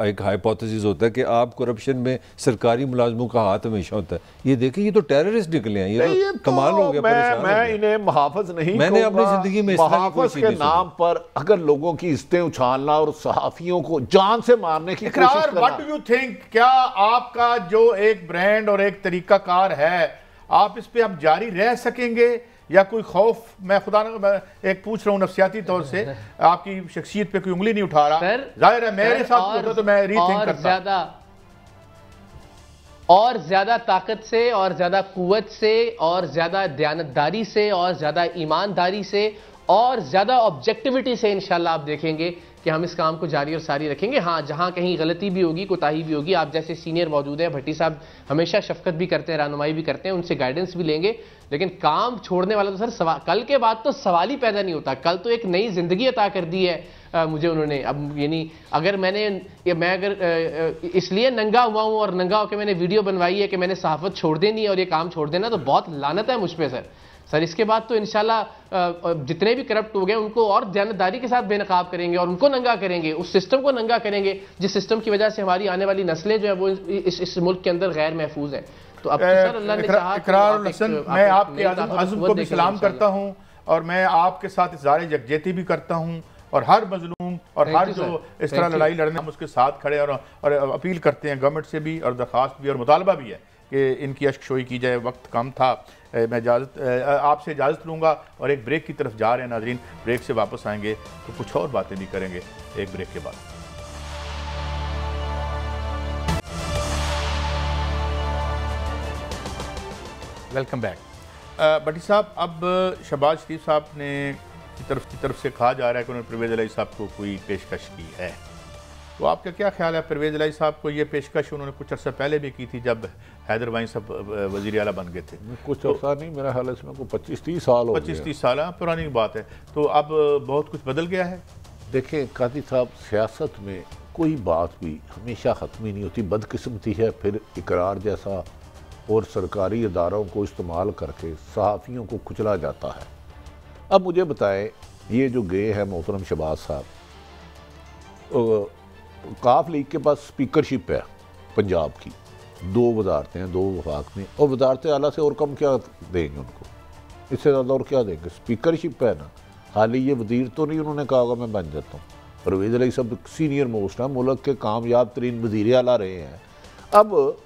एक हाइपोथेसिस होता है कि आप करप्शन में सरकारी मुलाजमों का हाथ हमेशा होता है। ये देखिए, ये तो टेररिस्ट निकले हैं, ये कमाल हो गया। मैं इन्हें मुहाफ़िज़ नहीं, मैंने अपनी जिंदगी में मुहाफ़िज़ के नाम पर अगर लोगों की इज्जतें उछालना और सहाफ़ियों को जान से मारने की कोशिश करना। व्हाट डू यू थिंक, क्या आपका जो एक ब्रांड और एक तरीकाकार है, आप इस पे आप जारी रह सकेंगे या कोई खौफ? मैं खुदा ना एक पूछ रहा हूँ नफ्सियाती तौर से, आपकी शख्सियत पे कोई उंगली नहीं उठा रहा, जाहिर है मेरे साथ होता तो मैं रीथिंक करता। और ज्यादा ताकत से और ज्यादा कुव्वत से और ज्यादा दयानतदारी से और ज्यादा ईमानदारी से और ज्यादा ऑब्जेक्टिविटी से इंशाल्लाह आप देखेंगे कि हम इस काम को जारी और सारी रखेंगे। हाँ, जहां कहीं गलती भी होगी, कोताही भी होगी, आप जैसे सीनियर मौजूद हैं, भट्टी साहब हमेशा शफकत भी करते हैं, रहनुमाई भी करते हैं, उनसे गाइडेंस भी लेंगे, लेकिन काम छोड़ने वाला तो सर कल के बाद तो सवाल ही पैदा नहीं होता। कल तो एक नई जिंदगी अता कर दी है मुझे उन्होंने। अब यानी अगर मैं अगर इसलिए नंगा हुआ हूं और नंगा होकर मैंने वीडियो बनवाई है कि मैंने सहाफत छोड़ देनी और ये काम छोड़ देना, तो बहुत लानत है मुझ पर सर। इसके बाद तो इंशाल्लाह जितने भी करप्ट हो गए उनको और दयानतदारी के साथ बेनकाब करेंगे और उनको नंगा करेंगे, उस सिस्टम को नंगा करेंगे जिस सिस्टम की वजह से हमारी आने वाली नस्लें जो है वो इस मुल्क के अंदर गैर महफूज है। तो अब सर अल्लाह ने चाहा, इकरार हसन, मैं आपके अज़्म को भी सलाम करता हूँ और मैं आपके साथ इज़हार यकजहती भी करता हूँ, और हर मजलूम और हर जो इस तरह लड़ाई लड़ने हम उसके साथ खड़े और अपील करते हैं गवर्नमेंट से भी, और दरख्वास्त भी और मुतालबा भी है कि इनकी अश्कशोई की जाए। वक्त कम था, मैं आपसे इजाज़त लूँगा और एक ब्रेक की तरफ जा रहे हैं नाज़रीन। ब्रेक से वापस आएंगे तो कुछ और बातें भी करेंगे एक ब्रेक के बाद। Welcome back. भट्टी साहब, अब शहबाज शरीफ साहब ने की तरफ से कहा जा रहा है कि उन्होंने परवेज़ इलाही साहब को कोई पेशकश की है, तो आपका क्या ख्याल है? परवेज़ इलाही साहब को ये पेशकश उन्होंने कुछ अर्सा पहले भी की थी जब हैदर वाइन साहब वज़ीर आला बन गए थे। कुछ अर्सा नहीं, मेरा ख्याल है इसमें को 25-30 साल हो गए। 25-30 साल पुरानी बात है, तो अब बहुत कुछ बदल गया है। देखें कादी साहब, सियासत में कोई बात भी हमेशा ख़त्म नहीं होती, बदकिस्मती है। फिर इकरार जैसा और सरकारी इदारों को इस्तेमाल करके सहाफ़ियों को कुचला जाता है। अब मुझे बताएं, ये जो गए हैं मोहतरम शहबाज साहब, काफ लीग के पास स्पीकरशिप है पंजाब की, 2 वजारतें हैं, 2 वफाक में, और वजारत आला से और कम क्या देंगे उनको? इससे ज़्यादा और क्या देंगे? स्पीकरशिप है ना। हाल ही ये वज़ीर तो नहीं उन्होंने कहा होगा मैं बन जाता हूँ। परवेज़ इलाही सब सीनियर मोस्ट हैं, मुल्क के कामयाब तरीन वज़ीर आला रहे हैं। अब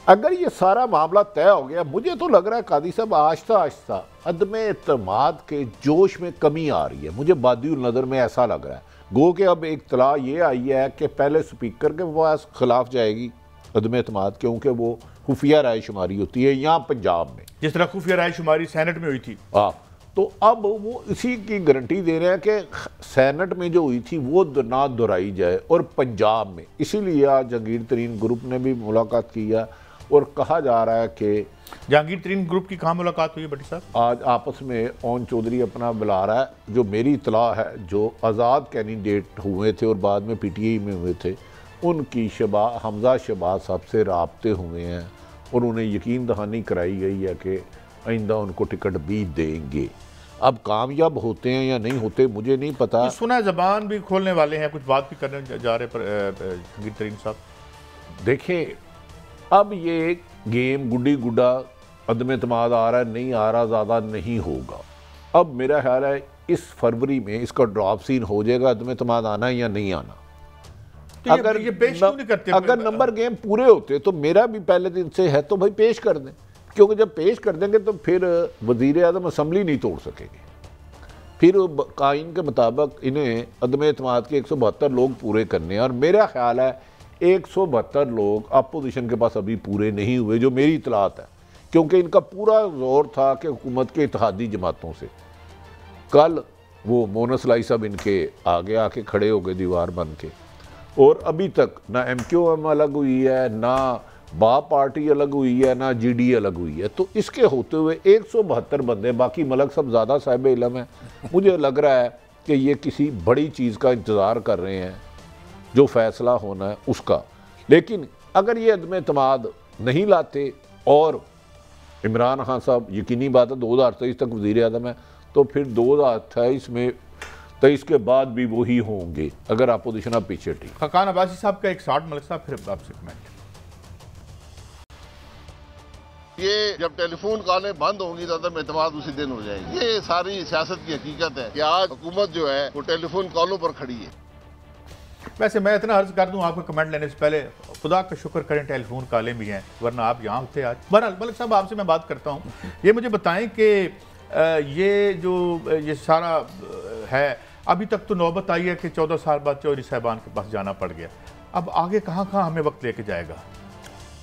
अगर ये सारा मामला तय हो गया, मुझे तो लग रहा है कादी साहब आहिस्ता आहिस्ता अदम एतमाद के जोश में कमी आ रही है। मुझे बादिउल नज़र में ऐसा लग रहा है। गो के अब एक इत्तला ये आई है कि पहले स्पीकर के पास खिलाफ जाएगी अदम एतमाद, क्योंकि वो खुफिया राय शुमारी होती है यहाँ पंजाब में, जिस तरह खुफिया राय शुमारी सैनेट में हुई थी। हाँ, तो अब वो इसी की गारंटी दे रहे हैं कि सैनेट में जो हुई थी वो ना दोहराई जाए और पंजाब में। इसीलिए आज जहांगीर तरीन ग्रुप ने भी मुलाकात की है और कहा जा रहा है कि जहांगीर तरीन ग्रुप की कहाँ मुलाकात हुई है भट्टी साहब? आज आपस में ओन चौधरी अपना बुला रहा है। जो मेरी इतला है, जो आज़ाद कैंडिडेट हुए थे और बाद में PTI में हुए थे, उनकी हमजा शहबाज साहब से राब्ते हुए हैं और उन्हें यकीन दहानी कराई गई है कि आइंदा उनको टिकट भी देंगे। अब कामयाब होते हैं या नहीं होते मुझे नहीं पता। सुना ज़बान भी खोलने वाले हैं, कुछ बात भी करने जा रहे पर जहांगीर तरीन साहब। देखें, अब ये गेम गुड्डी गुड्डा अदम एतमाद आ रहा है, नहीं आ रहा, ज़्यादा नहीं होगा। अब मेरा ख्याल है इस फरवरी में इसका ड्रॉप सीन हो जाएगा, अदम एतमाद आना या नहीं आना। तो अगर ये पेश क्यों नहीं करते? अगर नंबर गेम पूरे होते तो मेरा भी पहले दिन से है तो भाई पेश कर दें, क्योंकि जब पेश कर देंगे तो फिर वज़ीर आज़म असम्बली नहीं तोड़ सकेंगे। फिर कायन के मुताबिक इन्हें अदम एतमाद के 172 लोग पूरे करने हैं, और मेरा ख्याल है 172 लोग अपोजिशन के पास अभी पूरे नहीं हुए, जो मेरी इतलात है, क्योंकि इनका पूरा जोर था कि हुकूमत के इत्तेहादी जमातों से। कल वो मोनस लाई साहब इनके आगे आके खड़े हो गए दीवार बन के, और अभी तक ना MQM अलग हुई है, ना बाप पार्टी अलग हुई है, ना GD अलग हुई है। तो इसके होते हुए 172 बंदे, बाकी मलक सब ज़्यादा साहिब इल्म है, मुझे लग रहा है कि ये किसी बड़ी चीज़ का इंतज़ार कर रहे हैं जो फ़ैसला होना है उसका। लेकिन अगर ये अदम एतमाद नहीं लाते, और इमरान खान साहब यकीनी बात है 2023 तक वज़ीर आज़म है, तो फिर 2023 के बाद भी वही होंगे अगर अपोजिशन अब पीछे ठीक। खाकान अब्बासी साहब का एक शॉट, मलिक साहब फिर आपसे कमेंट। ये जब टेलीफोन कॉलें बंद होंगी तो अदम एतमाद उसी दिन हो जाएगी। ये सारी सियासत की हकीकत है कि आज हुकूमत जो है वो टेलीफोन कॉलों पर खड़ी है। वैसे मैं इतना अर्ज कर दूं आपको कमेंट लेने से पहले, खुदा का शुक्र करें टेलीफोन कॉलें भी हैं, वरना आप यहाँ होते आज। बहरहाल मलिक साहब आपसे मैं बात करता हूँ, ये मुझे बताएं कि ये जो ये सारा है, अभी तक तो नौबत आई है कि 14 साल बाद चौधरी साहबान के पास जाना पड़ गया, अब आगे कहाँ कहाँ हमें वक्त लेके जाएगा?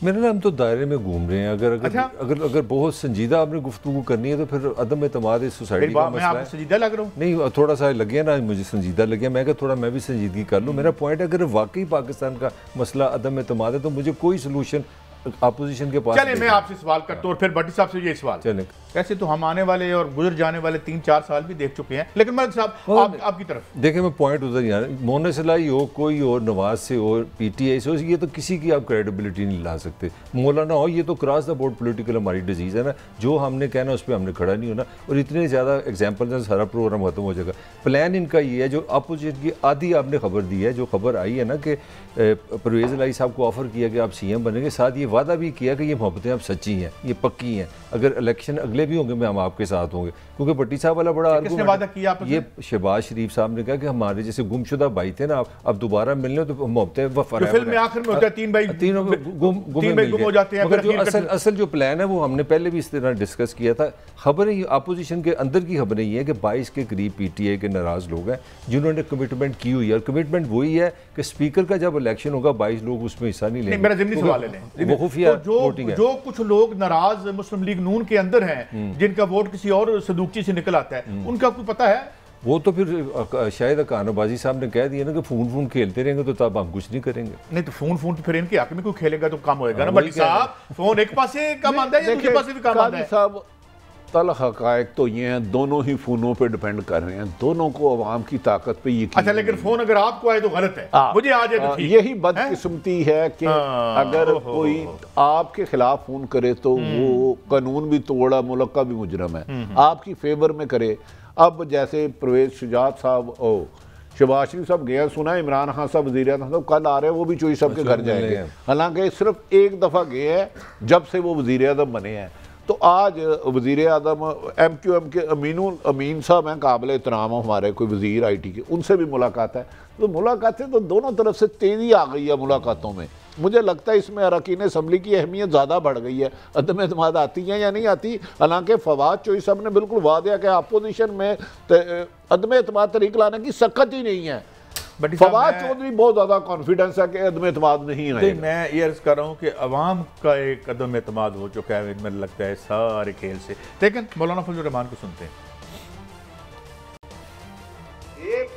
मेरे नाम तो दायरे में घूम रहे हैं। अगर अगर अच्छा? अगर बहुत संजीदा आपने गुफ्तगू करनी है तो फिर अदम एतमाद इस सोसाइटी का मसला है। संजीदा लग रहा हूँ? नहीं, थोड़ा सा लग गया ना, मुझे संजीदा लग गया, मैं कहा थोड़ा मैं भी संजीदगी कर लूँ। मेरा पॉइंट है अगर वाकई पाकिस्तान का मसला अदम एतमाद है तो मुझे कोई सोल्यूशन अपोजिशन के पास। चले मैं आपसे सवाल करता हूँ और फिर भट्टी साहब से ये सवाल। चले, वैसे तो हम आने वाले और गुजर जाने वाले 3-4 साल भी देख चुके हैं, लेकिन मलिक साहब आपकी तरफ देखें, मैं पॉइंट उधर ही आ रहा है। मोनस लाई हो, कोई और, नवाज से हो, PTI से हो, ये तो किसी की आप क्रेडिबिलिटी नहीं ला सकते। मौलाना हो, ये तो क्रॉस द बोर्ड पॉलिटिकल हमारी डिजीज़ है ना, जो हमने कहना उस पर हमने खड़ा नहीं होना। और इतने ज़्यादा एग्जाम्पल है, सारा प्रोग्राम खत्म हो जाएगा। प्लान इनका ये है, जो अपोजिशन की आधी आपने खबर दी है, जो खबर आई है ना कि परवेज़ लाई साहब को ऑफर किया कि आप CM बनेंगे, साथ ये वादा भी किया कि ये मोहब्बतें अब सच्ची हैं, ये पक्की हैं, अगर इलेक्शन अगले भी होंगे मैं हम आपके साथ होंगे। क्योंकि भट्टी साहब वाला बड़ा वादा किया आपने? ये शहबाज शरीफ साहब ने कहा कि हमारे जैसे गुमशुदा भाई थे ना, अब दोबारा मिलने तो मोहब्बतें फिल्म में आखिर में होता है 3 भाई गुम हो जाते हैं। मगर जो असल जो प्लान है वो हमने पहले भी इस तरह डिस्कस किया था। खबरें अपोजिशन के अंदर की खबरें ये है कि 22 के करीब PTI के नाराज लोग हैं जिन्होंने कमिटमेंट की हुई है, और कमिटमेंट वही है कि स्पीकर का जब इलेक्शन होगा 22 लोग उसमें हिस्सा नहीं लेंगे। मेरा ज़िमनी सवाल है, वो खुफिया वोटिंग है। जो कुछ लोग नाराज मुस्लिम लीग नून के अंदर हैं, जिनका वोट किसी और सदूकची से निकल आता है, उनका कोई पता है? वो तो फिर शायद खानबाजी साहब ने कह दिया ना कि फोन खेलते रहेंगे तो तब हम कुछ नहीं करेंगे। नहीं तो फोन तो फिर इनके हक में कोई खेलेगा तो काम होएगा ना। भट्टी साहब, फोन एक पास से काम आता है या दूसरे पास से भी काम आता है? साहब, तल हकायक तो ये हैं, दोनों ही फोनों पे डिपेंड कर रहे हैं, दोनों को अवाम की ताकत पे यकीन। अच्छा, लेकिन फोन अगर आपको आए तो गलत है, मुझे आ जाए तो ठीक। यही बदकिस्मती है कि अगर कोई आपके खिलाफ फोन करे तो वो कानून भी तोड़ा, मुल्क का भी मुजरम है, आपकी फेवर में करे। अब जैसे परवेज शुजात साहब, शहबाज शरीफ साहब गया, सुना इमरान खान साहब वज़ीर आज़म साहब कल आ रहे हैं, वो भी चोई साहब के घर जाएंगे। हालांकि सिर्फ एक दफ़ा गए हैं जब से वो वज़ीर आज़म बने हैं। तो आज वज़ीर आज़म MQM के अमीन साहब हैं, काबिल एहतराम हमारे, कोई वज़ीर IT के, उनसे भी मुलाकात है। तो मुलाकातें तो दोनों तरफ से तेज़ी आ गई है मुलाकातों में। मुझे लगता है इसमें अरकान असम्बली की अहमियत ज़्यादा बढ़ गई है। अदम एतमाद आती हैं या नहीं आती, हालांकि फवाद चौधरी साहब ने बिल्कुल वादा कि अपोजिशन में अदम एतमाद तरीक लाने की सख्त ही नहीं है। फवाद चौधरी बहुत ज़्यादा कॉन्फिडेंस है कि अदम एतमाद नहीं है। मैं ये अर्ज कर रहा हूँ कि अवाम का एक अदम एतमाद हो चुका है, मुझे लगता है सारे खेल से। लेकिन मौलाना फजल रहमान को सुनते हैं।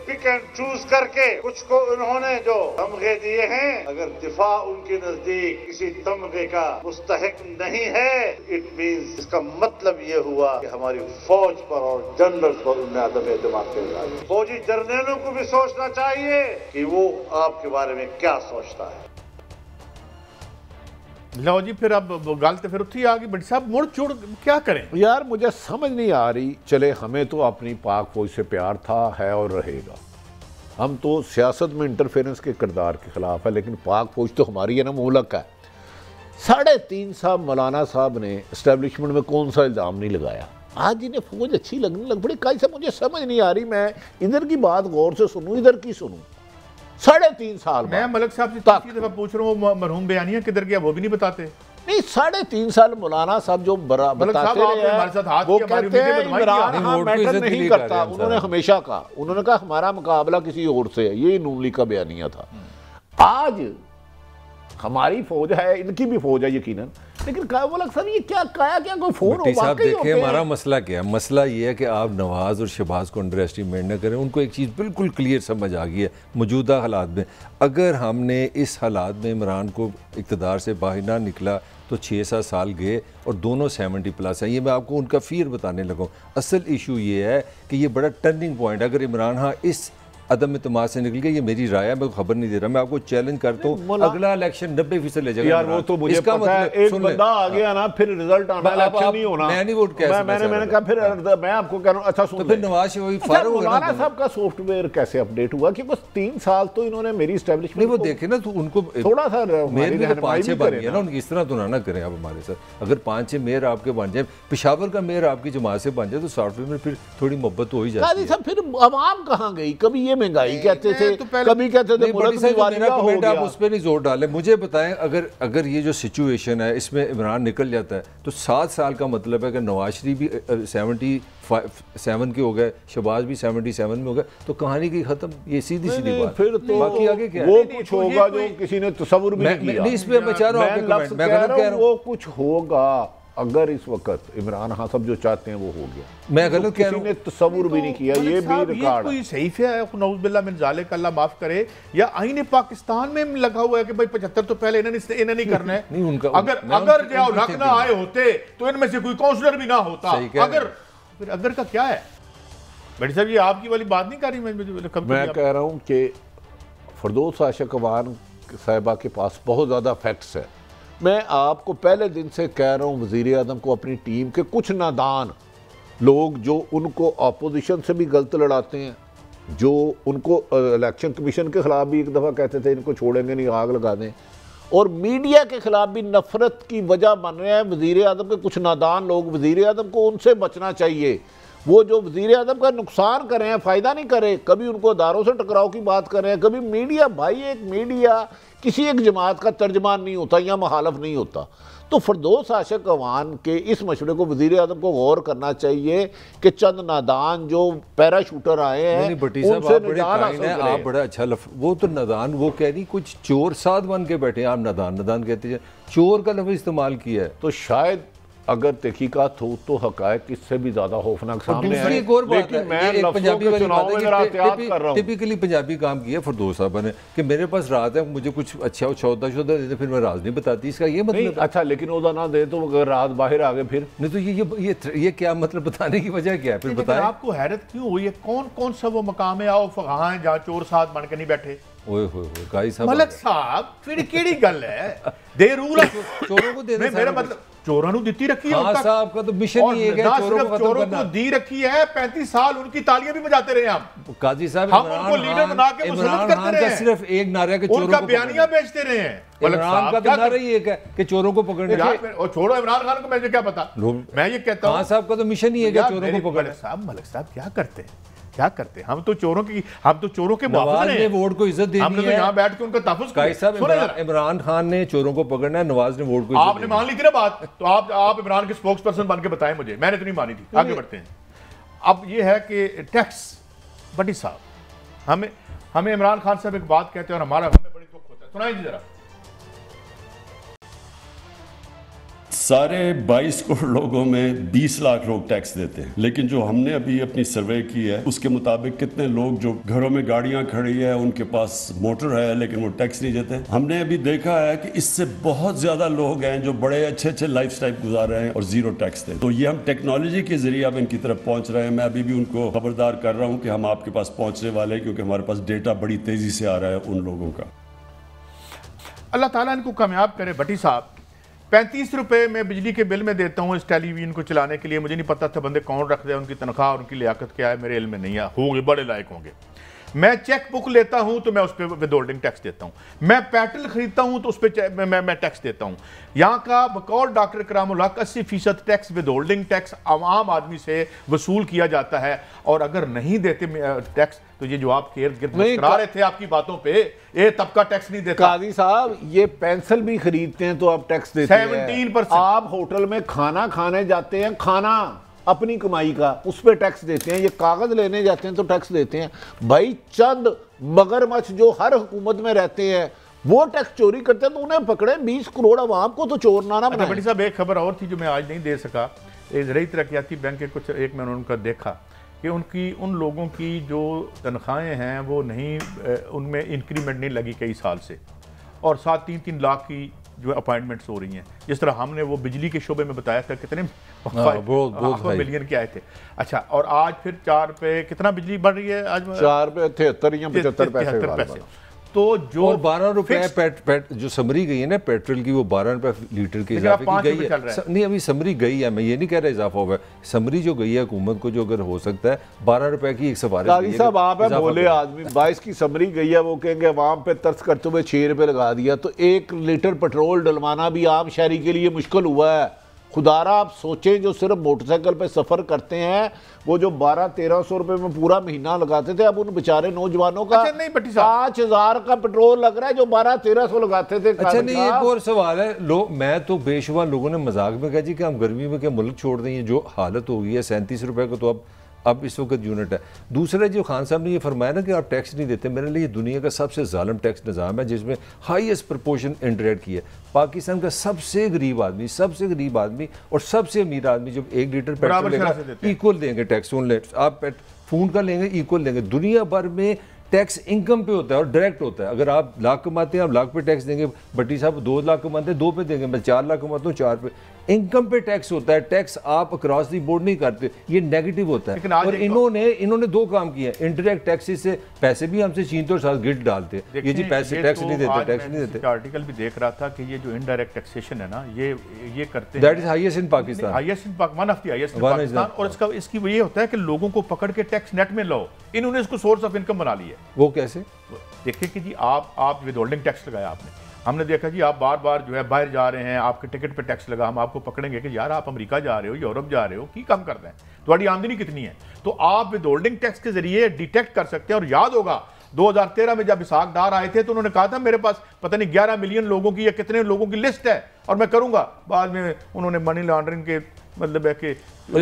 पिक एंड चूज करके कुछ को उन्होंने जो तमगे दिए हैं, अगर दिफा उनके नजदीक किसी तमगे का मुस्तहिक नहीं है, इट मींस इसका मतलब ये हुआ कि हमारी फौज पर और जनरल पर उनमें अदम एतमाद कर रहा है। फौजी जर्नलों को भी सोचना चाहिए कि वो आपके बारे में क्या सोचता है। लो जी, फिर अब गल तो फिर उत्थे आ गई। भट्टी साहब मुड़ चुड़ क्या करें? यार मुझे समझ नहीं आ रही। चले, हमें तो अपनी पाक फौज से प्यार था, है और रहेगा। हम तो सियासत में इंटरफेरेंस के किरदार के खिलाफ है, लेकिन पाक फौज तो हमारी है ना, मुल्क है। 3.5 साल मौलाना साहब ने इस्टेब्लिशमेंट में कौन सा इल्ज़ाम नहीं लगाया। आज इन्हें फौज अच्छी लगने लग पड़ी। कई से मुझे समझ नहीं आ रही, मैं इधर की बात गौर से सुनूं, इधर की सुनूं। 3.5 साल मैं मलिक साहब से तीसरी दफा पूछ रहा हूँ, मरहूम बयानिया किधर गया वो भी नहीं बताते। नहीं, 3.5 साल मौलाना साहब जो बताते रहे, वो कहते हैं इमरान खान मैटर नहीं करता। उन्होंने हमेशा कहा, उन्होंने कहा हमारा मुकाबला किसी और से है, ये नून लीग का बयानिया था। आज हमारी फौज है, इनकी भी फौज है यकीनन, लेकिन काया साहब ये क्या काया क्या कोई फोन भट्टी साहब देखें हमारा मसला क्या है। मसला ये है कि आप नवाज और शहबाज को अंडर एस्टिमेट न करें। उनको एक चीज़ बिल्कुल क्लियर समझ आ गई है मौजूदा हालात में, अगर हमने इस हालात में इमरान को इक़्तिदार से बाहर ना निकला तो 6-7 साल गए और दोनों 70+ हैं। ये मैं आपको उनका फिर बताने लगा। असल इशू ये है कि ये बड़ा टर्निंग पॉइंट, अगर इमरान खान इस अदम इत्मीनान से निकल गया, ये मेरी राय है, मैं खबर नहीं दे रहा, मैं आपको चैलेंज करता हूँ, अगला इलेक्शन 90% ले जाएगा यार। वो तो मुझे पता मतलब है, एक बंदा आ गया ना फिर रिजल्ट आना, इलेक्शन नहीं होना। मैं नहीं वोट कैसे मैंने कहा फिर मैं आपको कह रहा हूँ। अच्छा सुन, तो फिर नवाज शरीफ फारूक मौलाना साहब का सॉफ्टवेयर कैसे अपडेट हुआ कि बस 3 साल तो इन्होंने मेरी एस्टेब्लिशमेंट वो देखे ना, तो उनको थोड़ा सा मेयर में 5-6 बन गया ना, उनकी इस तरह तो ना करें आप हमारे साथ। अगर 5-6 मेयर आपके बन जाए, पेशावर का मेयर आपकी जमात से बन जाए, तो सॉफ्टवेयर में फिर थोड़ी मोहब्बत हो ही जाती है। फिर आवाम कहाँ गई? कभी ये महंगाई कहते थे, कभी कहते थे मुल्क दिवालिया हो गया। आप उस पर नहीं जोर डालें। मुझे बताएं, अगर ये जो सिचुएशन है इसमें इमरान निकल जाता है तो 7 साल का मतलब है कि नवाज शरीफ भी 77 के हो गए, शहबाज भी 77 में हो गए, तो कहानी की खत्म। ये सीधी बात। फिर तो बाकी आगे क्या वो कुछ होगा जो किसी ने तसव्वुर भी नहीं किया। इस पे मैं चाह रहा हूँ वो कुछ होगा अगर इस वक्त इमरान खान सब जो चाहते हैं वो हो गया। मैं गलत कह रहा हूं, किसी ने तस्वुर भी नहीं किया। ये भी रिकॉर्ड कोई सहीफे है नऊज़ुबिल्लाह मिन ज़ालिक, अल्लाह माफ करे, या आईने पाकिस्तान में लगा हुआ है कि भाई 75 तो पहले इन्हें नहीं करना है। नहीं उनका अगर जियाउल हक ना आए होते तो इनमें से कोई काउंसलर भी ना होता। अगर का क्या है बड़ी साहब, ये आपकी वाली बात नहीं कर रही मैं कह रहा हूं कि फरदौस आशिक अवान साहिबा के पास बहुत ज़्यादा फैक्ट्स है। मैं आपको पहले दिन से कह रहा हूँ, वज़ीर आज़म को अपनी टीम के कुछ नादान लोग जो उनको अपोजिशन से भी गलत लड़ाते हैं, जो उनको इलेक्शन कमीशन के ख़िलाफ़ भी एक दफ़ा कहते थे इनको छोड़ेंगे नहीं, आग लगा दें, और मीडिया के ख़िलाफ़ भी नफ़रत की वजह बन रहे हैं वज़ीर आज़म के कुछ नादान लोग। वज़ीर आज़म को उनसे बचना चाहिए। वो जो वज़ीर आज़म का नुकसान कर रहे हैं, फ़ायदा नहीं करे, कभी उनको अदारों से टकराव की बात कर रहे हैं, कभी मीडिया, भाई एक मीडिया किसी एक जमात का तर्जमान नहीं होता या मुखालिफ नहीं होता। तो फरदौस आशिक अवान के इस मशवरे को वज़ीर आज़म को गौर करना चाहिए कि चंद नादान जो पैराशूटर आए हैं उनसे निजात हासिल करें। आप बड़ा अच्छा वो तो नादान, वो कह रही कुछ चोर साथ बन के बैठे हैं, आप नादान कहते हैं, चोर का लफ्ज़ इस्तेमाल किया है। तो शायद अगर तहकीकात हो तो हकायक इससे भी ज्यादा खौफनाक सामने है। लेकिन मैं पंजाबी टिपिकली पंजाबी काम किया फरदौस साहब ने कि मेरे पास रात है, मुझे कुछ अच्छा सौदा देते, फिर मैं राज नहीं बताती। इसका ये मतलब अच्छा, लेकिन ओदा ना दे तो अगर रात बाहर आ गए फिर नहीं, तो ये क्या मतलब, बताने की वजह क्या है? फिर बताएं आपको हैरत क्यों हुई है? कौन कौन सा वो मकाम है आओ फगां जहाँ चोर साथ बन के नहीं बैठे? मलक साहब फिर केड़ी गल है? दे रूल चोरों को देना, मेरा मतलब चोरों को दी रखी है। हाँ साहब का तो मिशन ही है चोरों को दी रखी है। 35 साल उनकी तालियां भी बजाते रहे हम। काजी साहब हम उनको लीडर बना के मुसल्लत करते रहे हैं। सिर्फ एक नारा के चोरों को बयानियां बेचते रहे हैं। इमरान का तो नारा ही एक है कि चोरों को पकड़ने। और छोड़ो इमरान खान को, मुझे क्या पता, मैं ये कहता हूं साहब का तो मिशन ही है कि चोरों को पकड़ने। साहब मलिक साहब क्या करते हैं, क्या करते हैं? हम तो चोरों के नवाज ने वोट को इज्जत देनी है। हमने तो यहाँ बैठ के उनका तहफ़्फ़ुज़ किया। इमरान खान ने चोरों को पकड़ना है, नवाज ने वोट को इज्जत आपने मान ली थी ना बात, तो आप इमरान के स्पोक्स पर्सन बन के बताएं मुझे, मैंने तो नहीं मानी थी। आगे बढ़ते हैं। अब ये है कि टैक्स, बड़ी साहब हमें इमरान खान साहब एक बात कहते हैं और हमें बड़ी दुख होता है। सुनाइए जरा। सारे 22 करोड़ लोगों में 20 लाख लोग टैक्स देते हैं, लेकिन जो हमने अभी अपनी सर्वे की है उसके मुताबिक कितने लोग जो घरों में गाड़ियां खड़ी है, उनके पास मोटर है लेकिन वो टैक्स नहीं देते। हमने अभी देखा है कि इससे बहुत ज्यादा लोग हैं जो बड़े अच्छे अच्छे लाइफस्टाइल गुजार रहे हैं और जीरो टैक्स देते। तो ये हम टेक्नोलॉजी के जरिए अब इनकी तरफ पहुंच रहे हैं। मैं अभी भी उनको खबरदार कर रहा हूँ कि हम आपके पास पहुंचने वाले हैं, क्योंकि हमारे पास डेटा बड़ी तेजी से आ रहा है उन लोगों का। अल्लाह ताला इनको कामयाब करे। भट्टी साहब 35 रुपए मैं बिजली के बिल में देता हूँ इस टेलीविजन को चलाने के लिए। मुझे नहीं पता था बंदे कौन रख दे, उनकी तनख्वाह और उनकी लियाकत क्या है, मेरे इल्म में नहीं है। होंगे, बड़े लायक होंगे। मैं चेक बुक लेता हूं तो मैं उस पर विदहोल्डिंग टैक्स देता हूं। मैं पेट्रोल खरीदता हूं तो उस पर मैं टैक्स देता हूं। यहाँ का बकौल डॉक्टर करामुल हक 80% टैक्स विदहोल्डिंग टैक्स आम आदमी से वसूल किया जाता है। और अगर नहीं देते टैक्स तो ये जो आप करा रहे थे आपकी बातों पे, ये तबका टैक्स नहीं देता। काजी साहब ये पेंसिल भी खरीदते हैं तो आप टैक्स देते हैं 17%। आप होटल में खाना खाने जाते हैं, खाना अपनी कमाई का, उस पर टैक्स देते हैं। ये कागज लेने जाते हैं तो टैक्स देते हैं। भाई चंद मगरमच्छ जो हर हुकूमत में रहते हैं वो टैक्स चोरी करते हैं तो उन्हें पकड़े, 20 करोड़ आवाम को तो चोर ना बनाएं। बड़ी साहब एक खबर और थी जो मैं आज नहीं दे सका, ज़राई तरक्याती बैंक के कुछ एक मैंने उनका देखा कि उन लोगों की जो तनख्वाहें हैं वो नहीं, उनमें इंक्रीमेंट नहीं लगी कई साल से, और 7-3 लाख की जो अपॉइंटमेंट्स हो रही हैं। जिस तरह हमने वो बिजली के शोबे में बताया था कितने मिलियन के आए थे। अच्छा, और आज फिर 4 पे कितना बिजली बढ़ रही है? आज 4 पे 73 या 75 पैसे। तो जो और 12 रुपए जो समरी गई है ना पेट्रोल की, वो 12 रुपए लीटर के इजाफे की गई है। नहीं, अभी समरी गई है, मैं ये नहीं कह रहा इजाफा हुआ है, समरी जो गई है हुकूमत को, जो अगर हो सकता है 12 रुपए की एक सफारिश साहब आप है बोले आदमी 22 की समरी गई है, वो कहेंगे अवाम पे तर्स करते हुए 6 रुपए लगा दिया, तो 1 लीटर पेट्रोल डलवाना भी आम शहरी के लिए मुश्किल हुआ है। खुदारा आप सोचें, जो सिर्फ मोटरसाइकिल पे सफ़र करते हैं वो जो 1200-1300 रुपए में पूरा महीना लगाते थे, अब उन बेचारे नौजवानों का 5000 का पेट्रोल लग रहा है जो 1200-1300 लगाते थे। अच्छा नहीं, एक और सवाल है, मैं तो बेशुमार लोगों ने मजाक में कहा जी कि हम गर्मी में क्या मुल्क छोड़ दें, जो हालत हो गई है 37 रुपए का तो अब इस वक्त यूनिट है। दूसरा जो खान साहब ने ये फरमाया ना कि आप टैक्स नहीं देते, मेरे लिए दुनिया का सबसे जालिम टैक्स निज़ाम है जिसमें हाईएस्ट प्रपोर्शन इंडायरेक्ट की है। पाकिस्तान का सबसे गरीब आदमी और सबसे अमीर आदमी जब 1 लीटर पेट्रोल लेगा इक्वल देंगे टैक्स, आप फूड का लेंगे इक्वल देंगे। दुनिया भर में टैक्स इनकम पे होता है और डायरेक्ट होता है। अगर आप लाख कमाते हैं आप लाख पे टैक्स देंगे, भट्टी साहब 2 लाख कमाते हैं 2 पे देंगे, मैं 4 लाख कमाता हूँ 4 पे। इनकम पे टैक्स होता है, टैक्स आप अक्रॉस दी बोर्ड नहीं करते, ये नेगेटिव होता है। और इन्होंने 2 काम किए हैं, इंडायरेक्ट टैक्सेस से पैसे भी हमसे छीनते और साथ गिल्ट डालते, ये जी पैसे टैक्स नहीं देते। आर्टिकल भी देख रहा था कि ये जो इनडायरेक्ट टैक्सेशन है ना, ये करते हैं, that is highest in Pakistan, one of the highest in Pakistan. और इसकी ये होता है कि लोगों को पकड़ के टैक्स नेट में लो, इन्होंने इसको सोर्स ऑफ इनकम बना लिया। वो कैसे? देखिए कि जी आप विदहोल्डिंग टैक्स लगाया आपने, हमने देखा जी आप बार बार जो है बाहर जा रहे हैं, आपके टिकट पे टैक्स लगा, हम आपको पकड़ेंगे कि यार आप अमेरिका जा रहे हो, यूरोप जा रहे हो, की कम कर रहे हैं, तुम्हारी आमदनी कितनी है। तो आप विदहोल्डिंग टैक्स के जरिए डिटेक्ट कर सकते हैं। और याद होगा 2013 में जब इसाक डार आए थे तो उन्होंने कहा था मेरे पास पता नहीं 11 मिलियन लोगों की या कितने लोगों की लिस्ट है और मैं करूंगा। बाद में उन्होंने मनी लॉन्ड्रिंग के मतलब है कि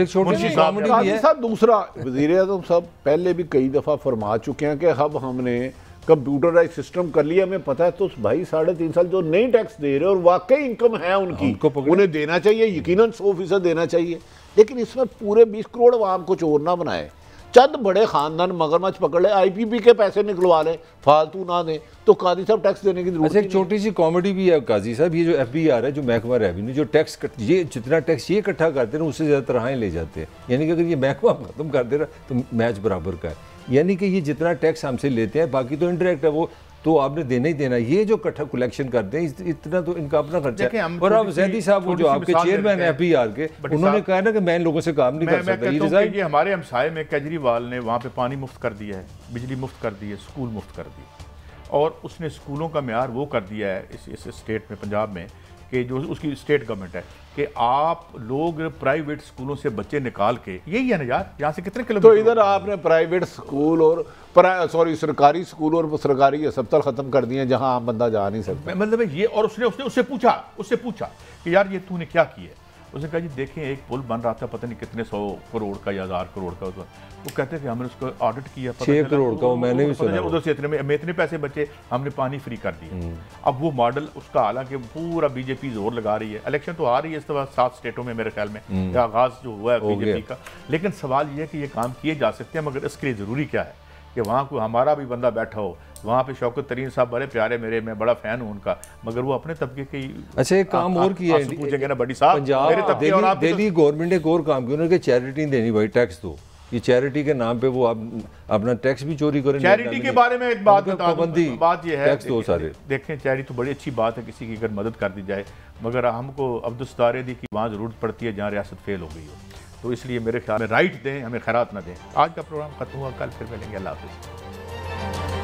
साहब दूसरा वज़ीर आज़म साहब पहले भी कई दफ़ा फरमा चुके हैं कि अब हमने कंप्यूटराइज सिस्टम कर लिया, हमें पता है। तो भाई 3.5 साल जो नई टैक्स दे रहे और वाकई इनकम है उनकी, उन्हें देना चाहिए, यकीनन 100% देना चाहिए। लेकिन इसमें पूरे 20 करोड़ आवाम को चोर ना बनाए। चंद बड़े खानदान मगरमच्छ पकड़ ले, IPP के पैसे निकलवा ले, फालतू ना दें, तो काजी साहब टैक्स देने की जरूरत। अच्छा, एक छोटी सी कॉमेडी भी है काजी साहब, ये जो FBR है, जो महकमा रेवेन्यू, जो टैक्स ये जितना टैक्स ये इकट्ठा करते हैं उससे ज़्यादा तनख्वाहें ले जाते हैं। यानी कि अगर ये महकमा खत्म कर दे रहा तो मैच बराबर का है। यानी कि ये जितना टैक्स हमसे लेते हैं, बाकी तो इंडायरेक्ट है, वो तो आपने देना ही देना। ये जो इकट्ठा कलेक्शन करते हैं इतना तो इनका अपना खर्चा है। और अब जैदी साहब वो जो आपके चेयरमैन है FBR के, उन्होंने कहा ना कि मैं इन लोगों से काम नहीं कर सकता। ये हमारे हमसाये में केजरीवाल ने वहाँ पे पानी मुफ्त कर दिया है, बिजली मुफ्त कर दी है, स्कूल मुफ्त कर दिए, और उसने स्कूलों का म्यार वो कर दिया है इस स्टेट में, पंजाब में, कि जो उसकी स्टेट गवर्नमेंट है कि आप लोग प्राइवेट स्कूलों से बच्चे निकाल के, यही है ना यार, यहाँ से कितने किलोमीटर। तो इधर आपने प्राइवेट स्कूल और सरकारी स्कूल और सरकारी अस्पताल खत्म कर दिए जहाँ आम बंदा जा नहीं सकता। मतलब ये, और उससे पूछा कि यार ये तूने क्या किया। उसने कहा जी देखें एक पुल बन रहा था पता नहीं कितने 100 करोड़ का या 1000 करोड़ का, वो कहते थे हमने उसको ऑडिट किया 6 करोड़ का, मैंने भी सुना, उधर से इतने पैसे बचे, हमने पानी फ्री कर दिया। अब वो मॉडल उसका, हालांकि पूरा बीजेपी जोर लगा रही है, इलेक्शन तो आ रही है इस दफा 7 स्टेटों में मेरे ख्याल में आगाज जो हुआ है बीजेपी का। लेकिन सवाल ये है कि ये काम किए जा सकते हैं, मगर इसके लिए जरूरी क्या है कि वहाँ कोई हमारा भी बंदा बैठा हो। वहाँ पे शौकत तरीन साहब बड़े प्यारे मेरे, मैं बड़ा फैन हूँ उनका, मगर वो अपने तबके के। अच्छा, एक काम और किया है, पूछेंगे ना बड़ी साहब, पंजाब दिल्ली गवर्नमेंट ने एक और काम किया, उन्होंने चैरिटी देनी भाई, टैक्स दो। ये चैरिटी के नाम पे वो आप अपना टैक्स भी चोरी करें। चैरिटी के बारे में एक बात बता दूं, बात ये है, टैक्स दो सारे। देखें चैरिटी तो बड़ी अच्छी बात है, किसी की अगर मदद कर दी जाए, मगर हमको अब्दुस्तारे दी की वहाँ ज़रूरत पड़ती है जहाँ रियासत फेल हो गई हो। तो इसलिए मेरे ख्याल में राइट दें, हमें खैरात ना दें। आज का प्रोग्राम खत्म हुआ, कल फिर मिलेंगे। अल्लाह हाफ़िज़।